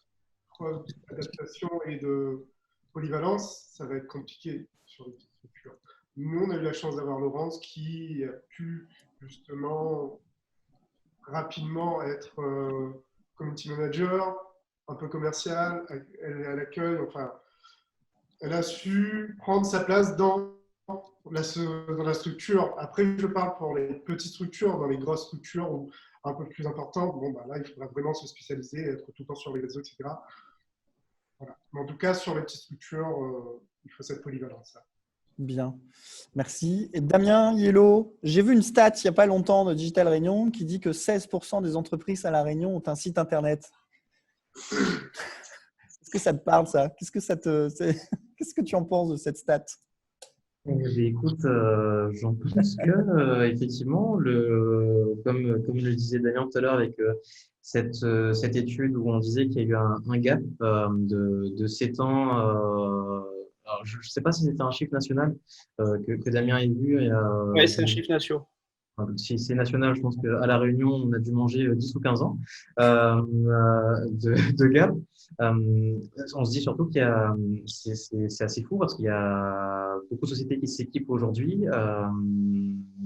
preuve d'adaptation et de polyvalence, ça va être compliqué sur les petites structures. Nous, on a eu la chance d'avoir Laurence qui a pu justement rapidement être community manager, un peu commercial, elle est à l'accueil, enfin, elle a su prendre sa place dans la structure. Après, je parle pour les petites structures, dans les grosses structures ou un peu plus importantes, bon, bah, là, il faudra vraiment se spécialiser, être tout le temps sur les réseaux, etc. Voilà. Mais en tout cas, sur les petites structures, il faut cette polyvalence-là. Bien, merci. Et Damien, Yellow, j'ai vu une stat il n'y a pas longtemps de Digital Réunion qui dit que 16% des entreprises à La Réunion ont un site internet. Est-ce que ça te parle, ça? Qu'est-ce que tu en penses de cette stat? Écoute, j'en pense que, effectivement, comme le disait Damien tout à l'heure avec cette étude où on disait qu'il y a eu un gap de 7 ans. Alors, je ne sais pas si c'était un chiffre national que Damien ait vu. Oui, c'est un chiffre national. Si c'est national, je pense qu'à La Réunion, on a dû manger 10 ou 15 ans de gap. On se dit surtout c'est assez fou parce qu'il y a beaucoup de sociétés qui s'équipent aujourd'hui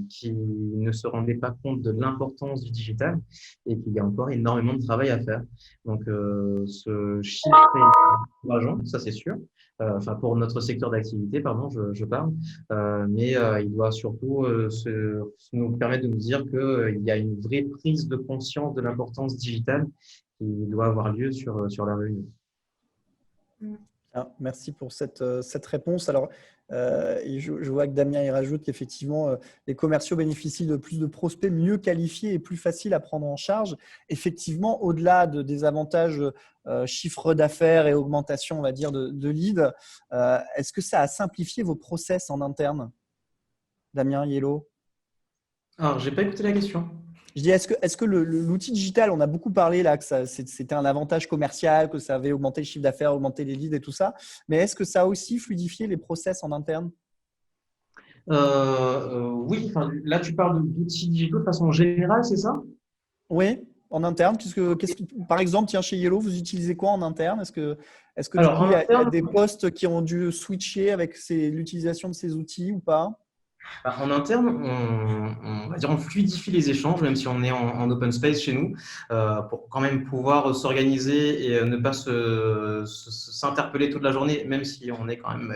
qui ne se rendaient pas compte de l'importance du digital et qu'il y a encore énormément de travail à faire. Donc, ce chiffre est encourageant, ça c'est sûr. Enfin, pour notre secteur d'activité, pardon, je parle. Mais il doit surtout nous permettre de nous dire qu'il y a une vraie prise de conscience de l'importance digitale qui doit avoir lieu sur la Réunion. Ah, merci pour cette réponse. Alors, et je vois que Damien y rajoute qu'effectivement, les commerciaux bénéficient de plus de prospects mieux qualifiés et plus faciles à prendre en charge. Effectivement, au-delà des avantages chiffre d'affaires et augmentation, on va dire, de leads, est-ce que ça a simplifié vos process en interne, Damien, Yellow? Alors, j'ai pas écouté la question. Je dis, est-ce que l'outil digital, on a beaucoup parlé là que c'était un avantage commercial, que ça avait augmenté le chiffre d'affaires, augmenté les leads et tout ça, mais est-ce que ça a aussi fluidifié les process en interne? Oui, enfin, là tu parles d'outils digitaux de façon générale, c'est ça? Oui, en interne. Par exemple, tiens, chez Yellow, vous utilisez quoi en interne? Est-ce que du Alors, coup, en il y a interne, des postes qui ont dû switcher avec l'utilisation de ces outils ou pas? En interne, on va dire on fluidifie les échanges, même si on est en open space chez nous, pour quand même pouvoir s'organiser et ne pas s'interpeller toute la journée, même si on est quand même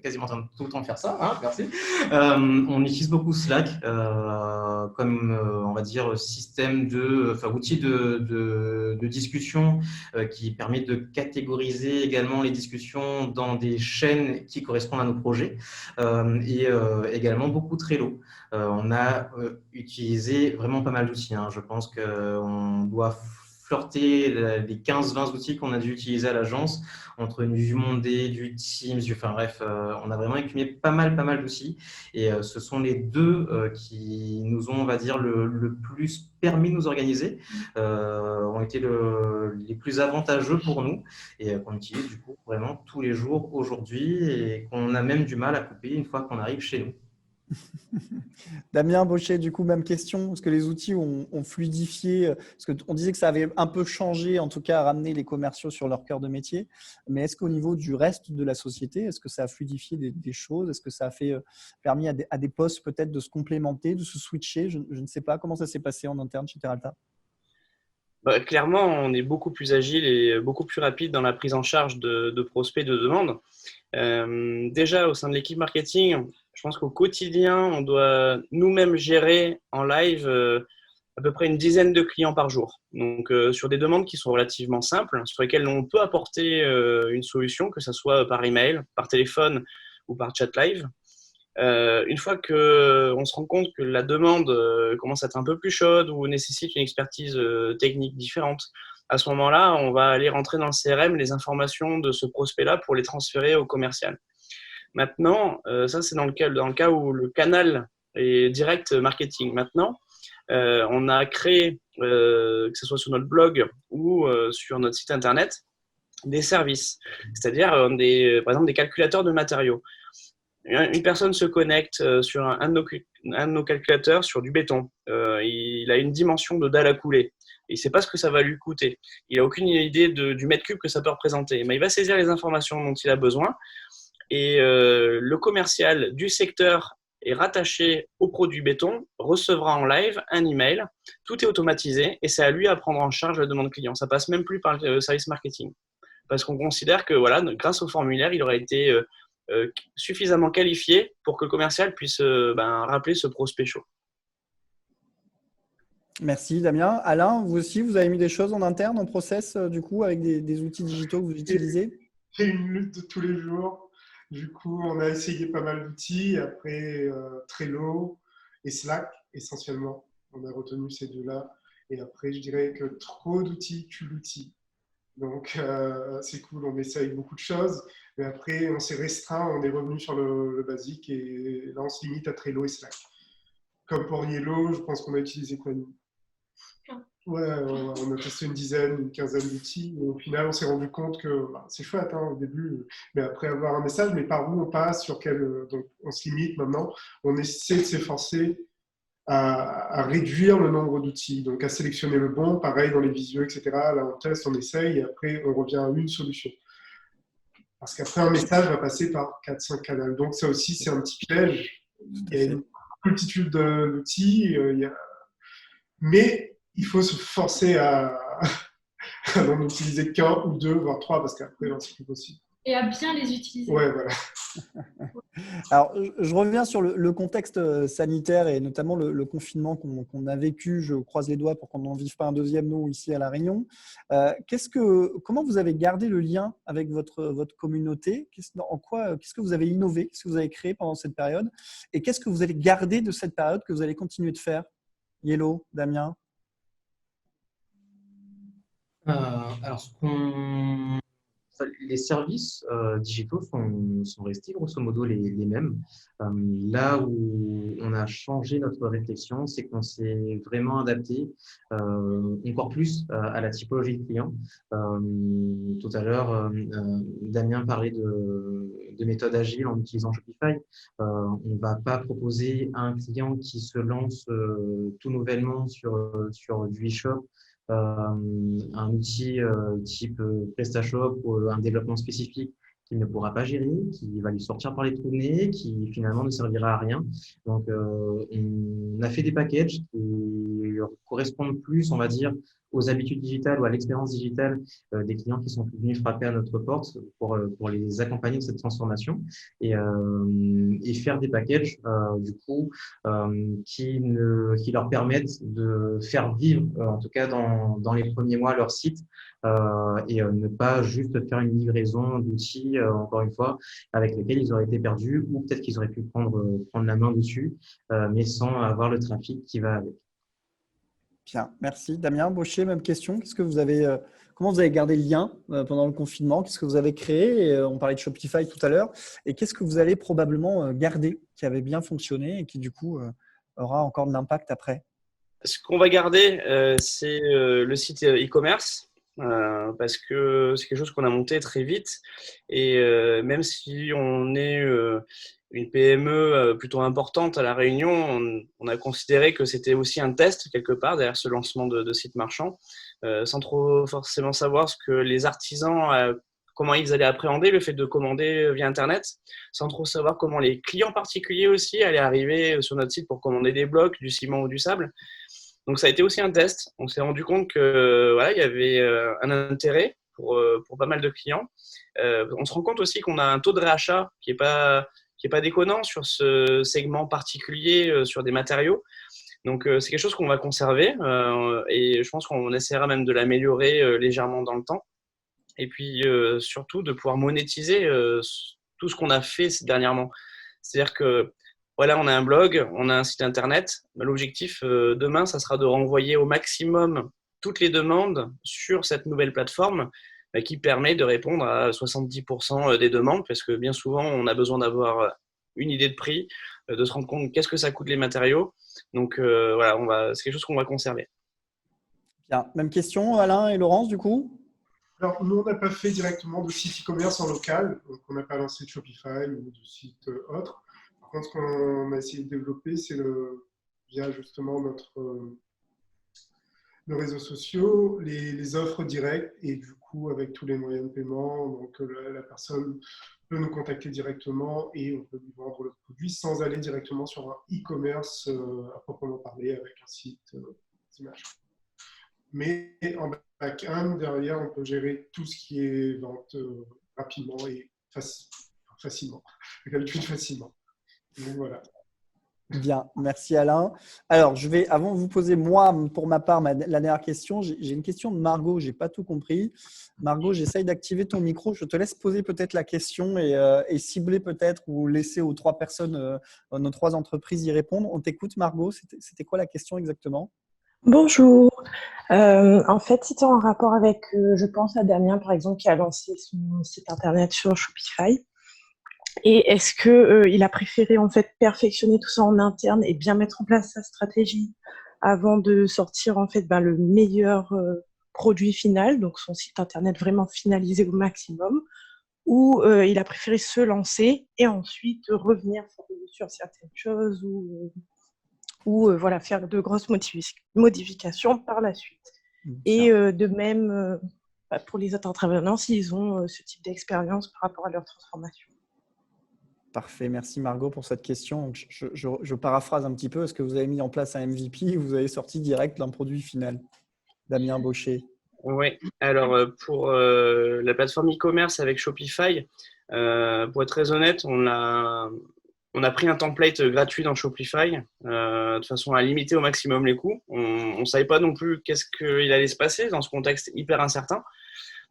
quasiment en train de tout le temps faire ça. Hein, merci. On utilise beaucoup Slack comme, on va dire, outil de discussion qui permet de catégoriser également les discussions dans des chaînes qui correspondent à nos projets et également beaucoup Trello. On a utilisé vraiment pas mal d'outils. Hein. Je pense qu'on doit flirter les 15-20 outils qu'on a dû utiliser à l'agence, entre du Monday, du Teams, enfin bref, on a vraiment écumé pas mal d'outils. Et ce sont les deux qui nous ont, on va dire, le plus permis de nous organiser, ont été les plus avantageux pour nous et qu'on utilise du coup vraiment tous les jours aujourd'hui et qu'on a même du mal à couper une fois qu'on arrive chez nous. Damien Baucher, du coup, même question. Est-ce que les outils ont fluidifié? Parce qu'on disait que ça avait un peu changé, en tout cas, à ramener les commerciaux sur leur cœur de métier. Mais est-ce qu'au niveau du reste de la société, est-ce que ça a fluidifié des choses? Est-ce que ça a permis à des postes peut-être de se complémenter, de se switcher? Je ne sais pas comment ça s'est passé en interne chez Teralta. Clairement, on est beaucoup plus agile et beaucoup plus rapide dans la prise en charge de prospects, de demandes. Déjà, au sein de l'équipe marketing, je pense qu'au quotidien, on doit nous-mêmes gérer en live à peu près une dizaine de clients par jour. Donc, sur des demandes qui sont relativement simples, sur lesquelles on peut apporter une solution, que ce soit par email, par téléphone ou par chat live. Une fois qu'on se rend compte que la demande commence à être un peu plus chaude ou nécessite une expertise technique différente, à ce moment-là, on va aller rentrer dans le CRM les informations de ce prospect-là pour les transférer au commercial. Maintenant, ça c'est dans le cas où le canal est direct marketing. Maintenant, on a créé, que ce soit sur notre blog ou sur notre site internet, des services, c'est-à-dire par exemple des calculateurs de matériaux. Une personne se connecte sur un de nos calculateurs sur du béton. Il a une dimension de dalle à couler. Il ne sait pas ce que ça va lui coûter. Il n'a aucune idée du mètre cube que ça peut représenter. Mais il va saisir les informations dont il a besoin. Et le commercial du secteur est rattaché au produit béton, recevra en live un email. Tout est automatisé et c'est à lui à prendre en charge la demande client. Ça passe même plus par le service marketing. Parce qu'on considère que voilà, grâce au formulaire, il aurait été suffisamment qualifié pour que le commercial puisse rappeler ce prospect chaud. Merci Damien. Alain, vous aussi, vous avez mis des choses en interne, en process, du coup, avec des outils digitaux que vous utilisez? C'est une lutte de tous les jours. Du coup, on a essayé pas mal d'outils. Après, Trello et Slack, essentiellement. On a retenu ces deux-là. Et après, je dirais que trop d'outils tue l'outil. Donc, c'est cool, on essaye beaucoup de choses. Mais après, on s'est restreint, on est revenu sur le basique. Et là, on se limite à Trello et Slack. Comme pour Yellow, je pense qu'on a utilisé quoi, nous? Ouais, on a testé une dizaine, une quinzaine d'outils. Et au final, on s'est rendu compte que c'est chouette au début, mais après avoir un message, mais par où on passe, sur quel. Donc, on se limite maintenant. On essaie de s'efforcer à réduire le nombre d'outils, donc à sélectionner le bon, pareil dans les visuels, etc. Là, on teste, on essaye, et après, on revient à une solution. Parce qu'après, un message va passer par 4-5 canaux. Donc, ça aussi, c'est un petit piège. Il y a une multitude d'outils, mais il faut se forcer à n'en utiliser qu'un ou deux, voire trois, parce qu'après, c'est plus possible. Et à bien les utiliser. Ouais, voilà. Alors, je reviens sur le contexte sanitaire et notamment le confinement qu'on a vécu. Je croise les doigts pour qu'on n'en vive pas un deuxième, nous, ici à La Réunion. Comment vous avez gardé le lien avec votre communauté? Qu'est-ce que vous avez innové? Qu'est-ce que vous avez créé pendant cette période? Et qu'est-ce que vous allez garder de cette période que vous allez continuer de faire? Yellow, Damien? Alors, les services digitaux sont restés grosso modo les mêmes. Là où on a changé notre réflexion, c'est qu'on s'est vraiment adapté encore plus à la typologie de clients. Tout à l'heure, Damien parlait de méthode agile en utilisant Shopify. On ne va pas proposer à un client qui se lance tout nouvellement sur du e-shop un outil type PrestaShop ou un développement spécifique qu'il ne pourra pas gérer, qui va lui sortir par les trous de nez, qui finalement ne servira à rien. Donc, on a fait des packages qui correspondent plus, on va dire, aux habitudes digitales ou à l'expérience digitale des clients qui sont venus frapper à notre porte pour les accompagner de cette transformation et faire des packages, du coup, qui leur permettent de faire vivre, en tout cas dans les premiers mois, leur site et ne pas juste faire une livraison d'outils, encore une fois, avec lesquels ils auraient été perdus ou peut-être qu'ils auraient pu prendre la main dessus, mais sans avoir le trafic qui va avec. Bien, merci. Damien, Baucher, même question. Comment vous avez gardé le lien pendant le confinement? Qu'est-ce que vous avez créé? On parlait de Shopify tout à l'heure. Et qu'est-ce que vous allez probablement garder qui avait bien fonctionné et qui, du coup, aura encore de l'impact après? Ce qu'on va garder, c'est le site e-commerce parce que c'est quelque chose qu'on a monté très vite. Et même si on est une PME plutôt importante à La Réunion, on a considéré que c'était aussi un test quelque part derrière ce lancement de site marchand, sans trop forcément savoir ce que les artisans, comment ils allaient appréhender le fait de commander via Internet, sans trop savoir comment les clients particuliers aussi allaient arriver sur notre site pour commander des blocs, du ciment ou du sable. Donc ça a été aussi un test. On s'est rendu compte que voilà, il y avait un intérêt pour pas mal de clients. On se rend compte aussi qu'on a un taux de réachat qui est pas déconnant sur ce segment particulier sur des matériaux. Donc c'est quelque chose qu'on va conserver et je pense qu'on essaiera même de l'améliorer légèrement dans le temps. Et puis surtout de pouvoir monétiser tout ce qu'on a fait dernièrement. C'est-à-dire que voilà, on a un blog, on a un site internet. L'objectif demain, ça sera de renvoyer au maximum toutes les demandes sur cette nouvelle plateforme qui permet de répondre à 70% des demandes parce que bien souvent, on a besoin d'avoir une idée de prix, de se rendre compte qu'est-ce que ça coûte les matériaux. Donc voilà, c'est quelque chose qu'on va conserver. Bien. Même question, Alain et Laurence, du coup? Alors, nous, on n'a pas fait directement de site e-commerce en local, donc on n'a pas lancé de Shopify ou de site autre. Par contre, ce qu'on a essayé de développer, c'est via justement nos réseaux sociaux, les offres directes et du coup, avec tous les moyens de paiement, donc la personne peut nous contacter directement et on peut lui vendre le produit sans aller directement sur un e-commerce à proprement parler avec un site d'image. Mais en back-end, derrière, on peut gérer tout ce qui est vente rapidement et facilement, avec l'habitude facilement. Donc voilà. Bien, merci Alain. Alors, avant de vous poser, moi, pour ma part, la dernière question, j'ai une question de Margot, je n'ai pas tout compris. Margot, j'essaye d'activer ton micro. Je te laisse poser peut-être la question et cibler peut-être ou laisser aux 3 personnes, nos 3 entreprises y répondre. On t'écoute, Margot. C'était quoi la question exactement? Bonjour. En fait, c'était en rapport avec, je pense à Damien, par exemple, qui a lancé son site internet sur Shopify. Et est-ce que il a préféré en fait perfectionner tout ça en interne et bien mettre en place sa stratégie avant de sortir en fait le meilleur produit final, donc son site internet vraiment finalisé au maximum, ou il a préféré se lancer et ensuite revenir sur certaines choses ou voilà, faire de grosses modifications par la suite. Et de même pour les autres intervenants, s'ils ont ce type d'expérience par rapport à leur transformation. Parfait, merci Margot pour cette question. Donc, je paraphrase un petit peu. Est-ce que vous avez mis en place un MVP ou vous avez sorti direct d'un produit final? Damien Baucher. Oui, alors pour la plateforme e-commerce avec Shopify, pour être très honnête, on a pris un template gratuit dans Shopify de façon à limiter au maximum les coûts. On ne savait pas non plus qu'est-ce qu'il allait se passer dans ce contexte hyper incertain.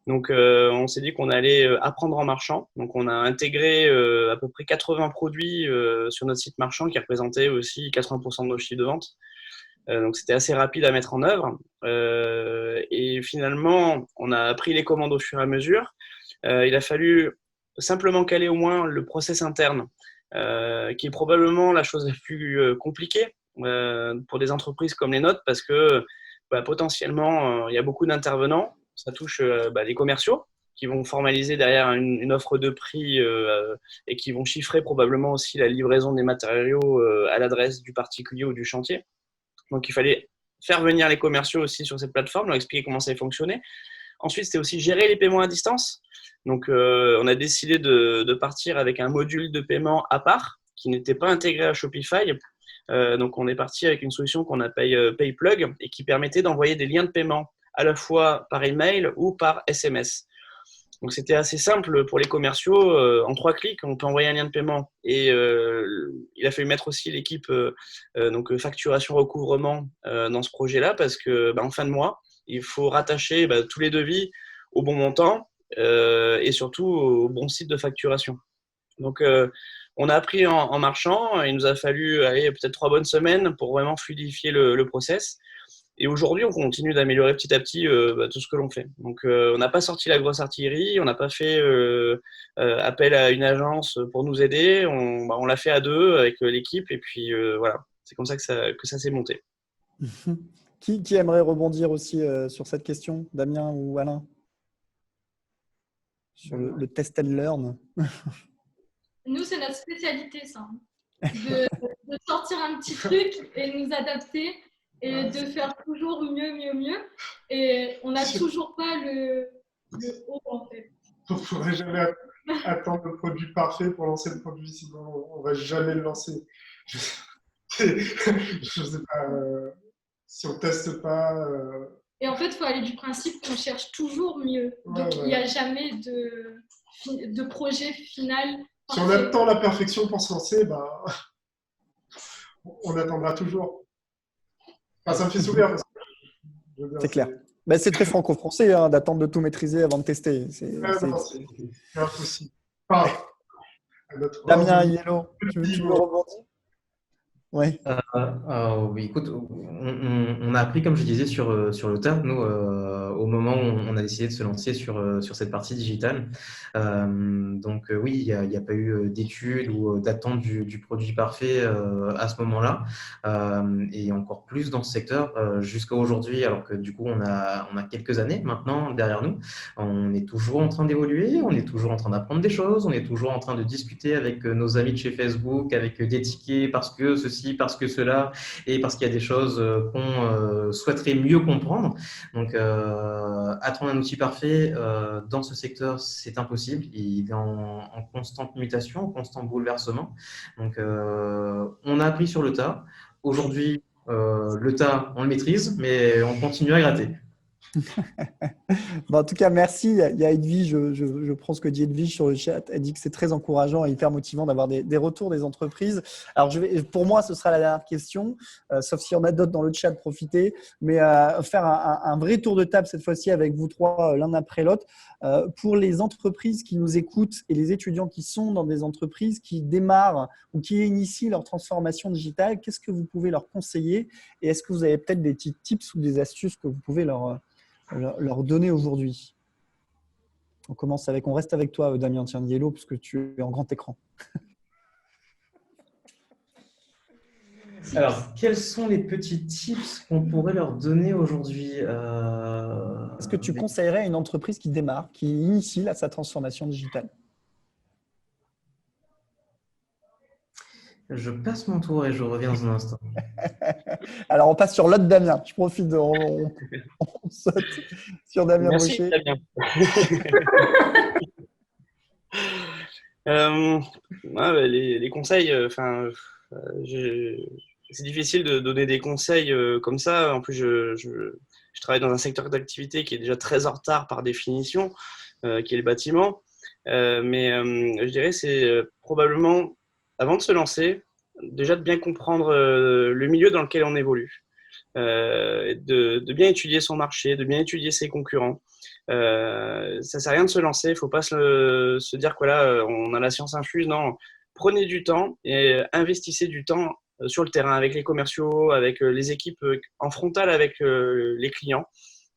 Donc, on s'est dit qu'on allait apprendre en marchant. Donc, on a intégré à peu près 80 produits sur notre site marchand qui représentaient aussi 80% de nos chiffres de vente. Donc, c'était assez rapide à mettre en œuvre. Et finalement, on a pris les commandes au fur et à mesure. Il a fallu simplement caler au moins le process interne, qui est probablement la chose la plus compliquée pour des entreprises comme les nôtres parce que potentiellement, il y a beaucoup d'intervenants. Ça touche les commerciaux qui vont formaliser derrière une offre de prix et qui vont chiffrer probablement aussi la livraison des matériaux à l'adresse du particulier ou du chantier. Donc, il fallait faire venir les commerciaux aussi sur cette plateforme, leur expliquer comment ça allait fonctionner. Ensuite, c'était aussi gérer les paiements à distance. Donc, on a décidé de partir avec un module de paiement à part qui n'était pas intégré à Shopify. Donc, on est parti avec une solution qu'on appelle PayPlug et qui permettait d'envoyer des liens de paiement à la fois par email ou par SMS. Donc, c'était assez simple pour les commerciaux. En 3 clics, on peut envoyer un lien de paiement. Et il a fallu mettre aussi l'équipe donc facturation recouvrement dans ce projet-là parce que en fin de mois, il faut rattacher tous les devis au bon montant et surtout au bon site de facturation. Donc, on a appris en marchant. Il nous a fallu peut-être 3 bonnes semaines pour vraiment fluidifier le process. Et aujourd'hui, on continue d'améliorer petit à petit tout ce que l'on fait. Donc, on n'a pas sorti la grosse artillerie, on n'a pas fait appel à une agence pour nous aider. On l'a fait à 2 avec l'équipe. Et puis, voilà, c'est comme ça que ça s'est monté. Qui aimerait rebondir aussi sur cette question, Damien ou Alain? Sur le test and learn. Nous, c'est notre spécialité, ça. De sortir un petit truc et nous adapter et de faire toujours mieux. Et on n'a toujours pas le haut, en fait. On ne pourrait jamais attendre le produit parfait pour lancer le produit, sinon on ne va jamais le lancer. Je ne sais pas, si on ne teste pas… Et en fait, il faut aller du principe qu'on cherche toujours mieux. Donc, il n'y a jamais de projet final. Si on attend la perfection pour se lancer, on attendra toujours. Enfin, ça me fait sourire. C'est clair. C'est très franco-français d'attendre de tout maîtriser avant de tester. C'est impossible. Damien Yellow, tu veux rebondir? Oui, écoute, on a appris, comme je disais, sur le tas, nous, au moment où on a décidé de se lancer sur cette partie digitale. Donc, oui, il n'y a pas eu d'études ou d'attente du produit parfait à ce moment-là. Et encore plus dans ce secteur jusqu'à aujourd'hui, alors que du coup, on a quelques années maintenant derrière nous. On est toujours en train d'évoluer, on est toujours en train d'apprendre des choses, on est toujours en train de discuter avec nos amis de chez Facebook, avec des tickets parce que ceci, parce que cela, et parce qu'il y a des choses qu'on souhaiterait mieux comprendre. Donc, attendre un outil parfait dans ce secteur, c'est impossible. Il est en constante mutation, en constant bouleversement. Donc, on a appris sur le tas. Aujourd'hui, le tas, on le maîtrise, mais on continue à gratter. Bon, en tout cas, merci. Il y a Edwige, je prends ce que dit Edwige sur le chat. Elle dit que c'est très encourageant et hyper motivant d'avoir des retours des entreprises. Alors, pour moi, ce sera la dernière question, sauf s'il y en a d'autres dans le chat, profitez. Mais faire un vrai tour de table cette fois-ci avec vous trois, l'un après l'autre. Pour les entreprises qui nous écoutent et les étudiants qui sont dans des entreprises qui démarrent ou qui initient leur transformation digitale, qu'est-ce que vous pouvez leur conseiller? Et est-ce que vous avez peut-être des petits tips ou des astuces que vous pouvez leur donner aujourd'hui? On reste avec toi, Damien Yellow, parce que tu es en grand écran. Alors, quels sont les petits tips qu'on pourrait leur donner aujourd'hui? Est-ce que tu conseillerais à une entreprise qui démarre, qui initie sa transformation digitale? Je passe mon tour et je reviens dans un instant. Alors, on passe sur l'autre Damien. Je profite, on saute sur Damien Merci, Brochet. Damien. Les conseils, c'est difficile de donner des conseils comme ça. En plus, je travaille dans un secteur d'activité qui est déjà très en retard par définition, qui est le bâtiment. Je dirais c'est probablement, avant de se lancer, déjà de bien comprendre le milieu dans lequel on évolue, de bien étudier son marché, de bien étudier ses concurrents. Ça ne sert à rien de se lancer, il ne faut pas se dire que voilà, on a la science infuse. Non, prenez du temps et investissez du temps sur le terrain avec les commerciaux, avec les équipes en frontal avec les clients,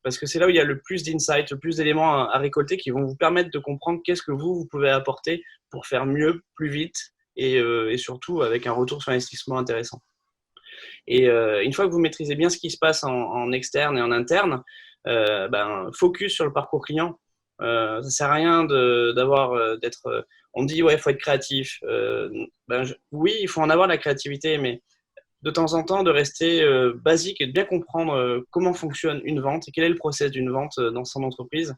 parce que c'est là où il y a le plus d'insights, le plus d'éléments à récolter qui vont vous permettre de comprendre qu'est-ce que vous pouvez apporter pour faire mieux, plus vite et surtout avec un retour sur investissement intéressant. Et une fois que vous maîtrisez bien ce qui se passe en externe et en interne, focus sur le parcours client. Ça ne sert à rien d'être. On dit ouais, il faut être créatif. Oui, il faut en avoir la créativité, mais de temps en temps de rester basique et de bien comprendre comment fonctionne une vente et quel est le process d'une vente dans son entreprise.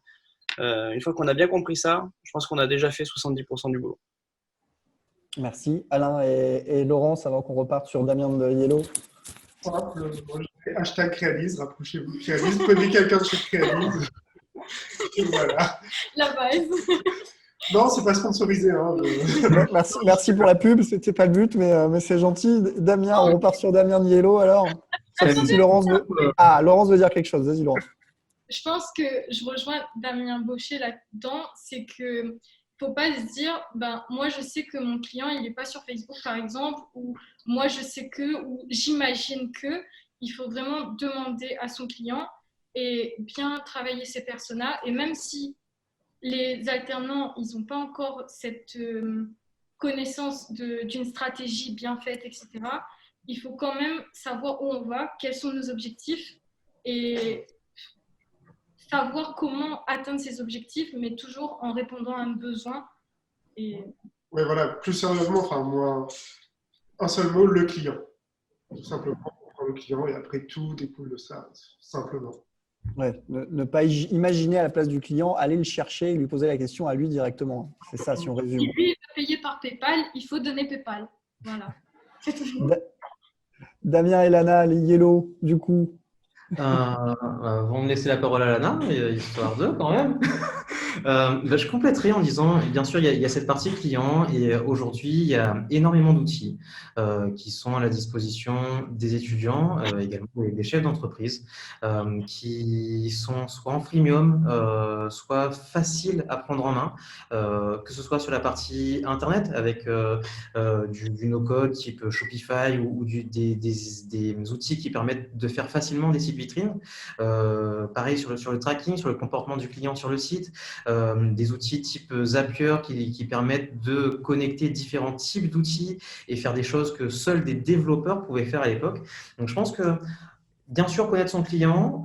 Une fois qu'on a bien compris ça, je pense qu'on a déjà fait 70% du boulot. Merci. Alain et Laurence, avant qu'on reparte sur Damien de Yellow. Hashtag Créalise, rapprochez-vous de Créalise, prenez quelqu'un de chez Créalise. Et voilà. La base. Non, c'est pas sponsorisé. Hein, Merci pour la pub, c'était pas le but, mais c'est gentil. Damien, on repart sur Damien de Yellow alors. Si Laurence veut... Laurence veut dire quelque chose, vas-y Laurence. Je pense que je rejoins Damien Brochet là-dedans, c'est que faut pas se dire, moi je sais que mon client il n'est pas sur Facebook par exemple, ou moi je sais que, ou j'imagine que. Il faut vraiment demander à son client et bien travailler ses personas. Et même si les alternants ils n'ont pas encore cette connaissance d'une stratégie bien faite, etc., il faut quand même savoir où on va, quels sont nos objectifs et savoir comment atteindre ces objectifs, mais toujours en répondant à un besoin. Oui, voilà, plus sérieusement, moi, un seul mot, le client. Tout simplement, on prend le client et après tout découle de ça, simplement. Ouais, ne pas imaginer à la place du client, aller le chercher et lui poser la question à lui directement. C'est ça, si on résume. Si lui veut payer par PayPal, il faut donner PayPal. Voilà. Damien et Lana, les Yellow, du coup. Vont me laisser la parole à Lana, histoire d'eux quand même. Je compléterai en disant, bien sûr, il y a cette partie client et aujourd'hui, il y a énormément d'outils qui sont à la disposition des étudiants, également des chefs d'entreprise, qui sont soit en freemium, soit faciles à prendre en main, que ce soit sur la partie Internet avec du no-code type Shopify ou des outils qui permettent de faire facilement des sites vitrines. Pareil sur le tracking, sur le comportement du client sur le site. Des outils type Zapier qui permettent de connecter différents types d'outils et faire des choses que seuls des développeurs pouvaient faire à l'époque. Donc, je pense que bien sûr, connaître son client,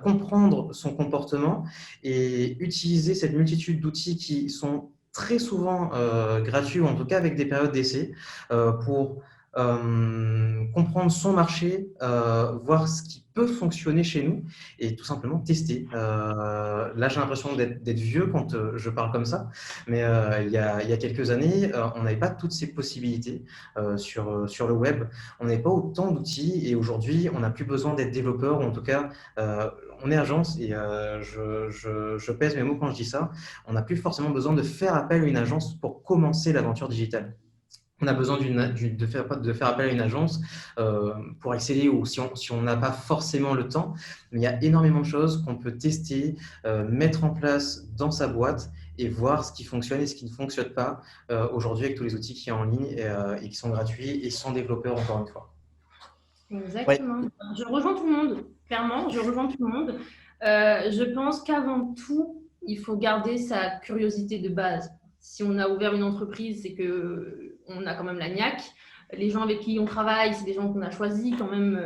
comprendre son comportement et utiliser cette multitude d'outils qui sont très souvent gratuits ou en tout cas avec des périodes d'essai pour comprendre son marché, voir ce qui peut fonctionner chez nous et tout simplement tester. Là, j'ai l'impression d'être vieux quand je parle comme ça, mais il y a quelques années, on n'avait pas toutes ces possibilités sur le web. On n'avait pas autant d'outils et aujourd'hui, on n'a plus besoin d'être développeur, ou en tout cas, on est agence et je pèse mes mots quand je dis ça. On n'a plus forcément besoin de faire appel à une agence pour commencer l'aventure digitale. On a besoin de faire appel à une agence pour accéder ou si on n'a pas forcément le temps. Mais il y a énormément de choses qu'on peut tester, mettre en place dans sa boîte et voir ce qui fonctionne et ce qui ne fonctionne pas aujourd'hui avec tous les outils qui sont en ligne et qui sont gratuits et sans développeur encore une fois. Exactement. Ouais. Je rejoins tout le monde. Clairement, je rejoins tout le monde. Je pense qu'avant tout, il faut garder sa curiosité de base. Si on a ouvert une entreprise, c'est qu'on a quand même la niaque. Les gens avec qui on travaille, c'est des gens qu'on a choisis quand même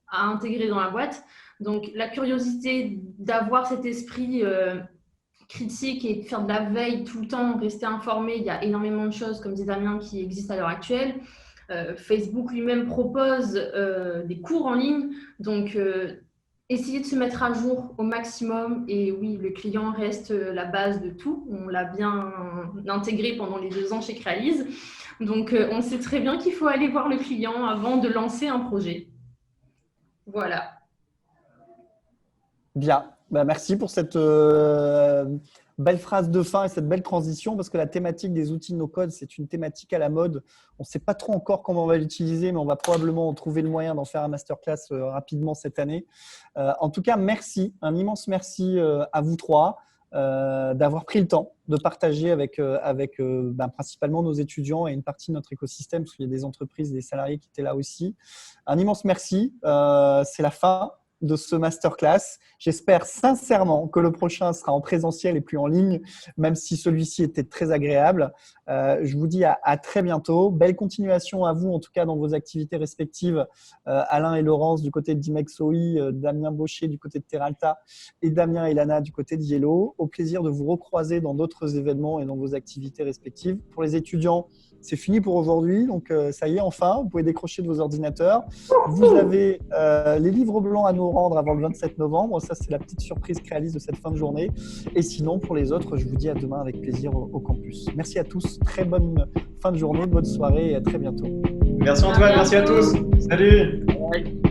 à intégrer dans la boîte. Donc, la curiosité d'avoir cet esprit critique et de faire de la veille tout le temps, rester informé. Il y a énormément de choses, comme dit Damien, qui existent à l'heure actuelle. Facebook lui-même propose des cours en ligne. Donc, essayer de se mettre à jour au maximum. Et oui, le client reste la base de tout. On l'a bien intégré pendant les 2 ans chez Crealise. Donc, on sait très bien qu'il faut aller voir le client avant de lancer un projet. Voilà. Bien. Bah, merci pour cette belle phrase de fin et cette belle transition, parce que la thématique des outils no-code, c'est une thématique à la mode. On ne sait pas trop encore comment on va l'utiliser, mais on va probablement trouver le moyen d'en faire un masterclass rapidement cette année. En tout cas, merci, un immense merci à vous trois d'avoir pris le temps de partager avec principalement nos étudiants et une partie de notre écosystème, parce qu'il y a des entreprises, des salariés qui étaient là aussi. Un immense merci. C'est la fin de ce masterclass. J'espère sincèrement que le prochain sera en présentiel et plus en ligne, même si celui-ci était très agréable. Je vous dis à très bientôt. Belle continuation à vous, en tout cas dans vos activités respectives. Alain et Laurence du côté de Dimexoi, Damien Baucher du côté de Teralta et Damien et Lana du côté de Yellow. Au plaisir de vous recroiser dans d'autres événements et dans vos activités respectives. Pour les étudiants, c'est fini pour aujourd'hui, donc ça y est, enfin, vous pouvez décrocher de vos ordinateurs. Vous avez les livres blancs à nous rendre avant le 27 novembre. Ça, c'est la petite surprise Crealise de cette fin de journée. Et sinon, pour les autres, je vous dis à demain avec plaisir au campus. Merci à tous. Très bonne fin de journée, bonne soirée et à très bientôt. Merci Antoine, merci à tous. Salut. Ouais.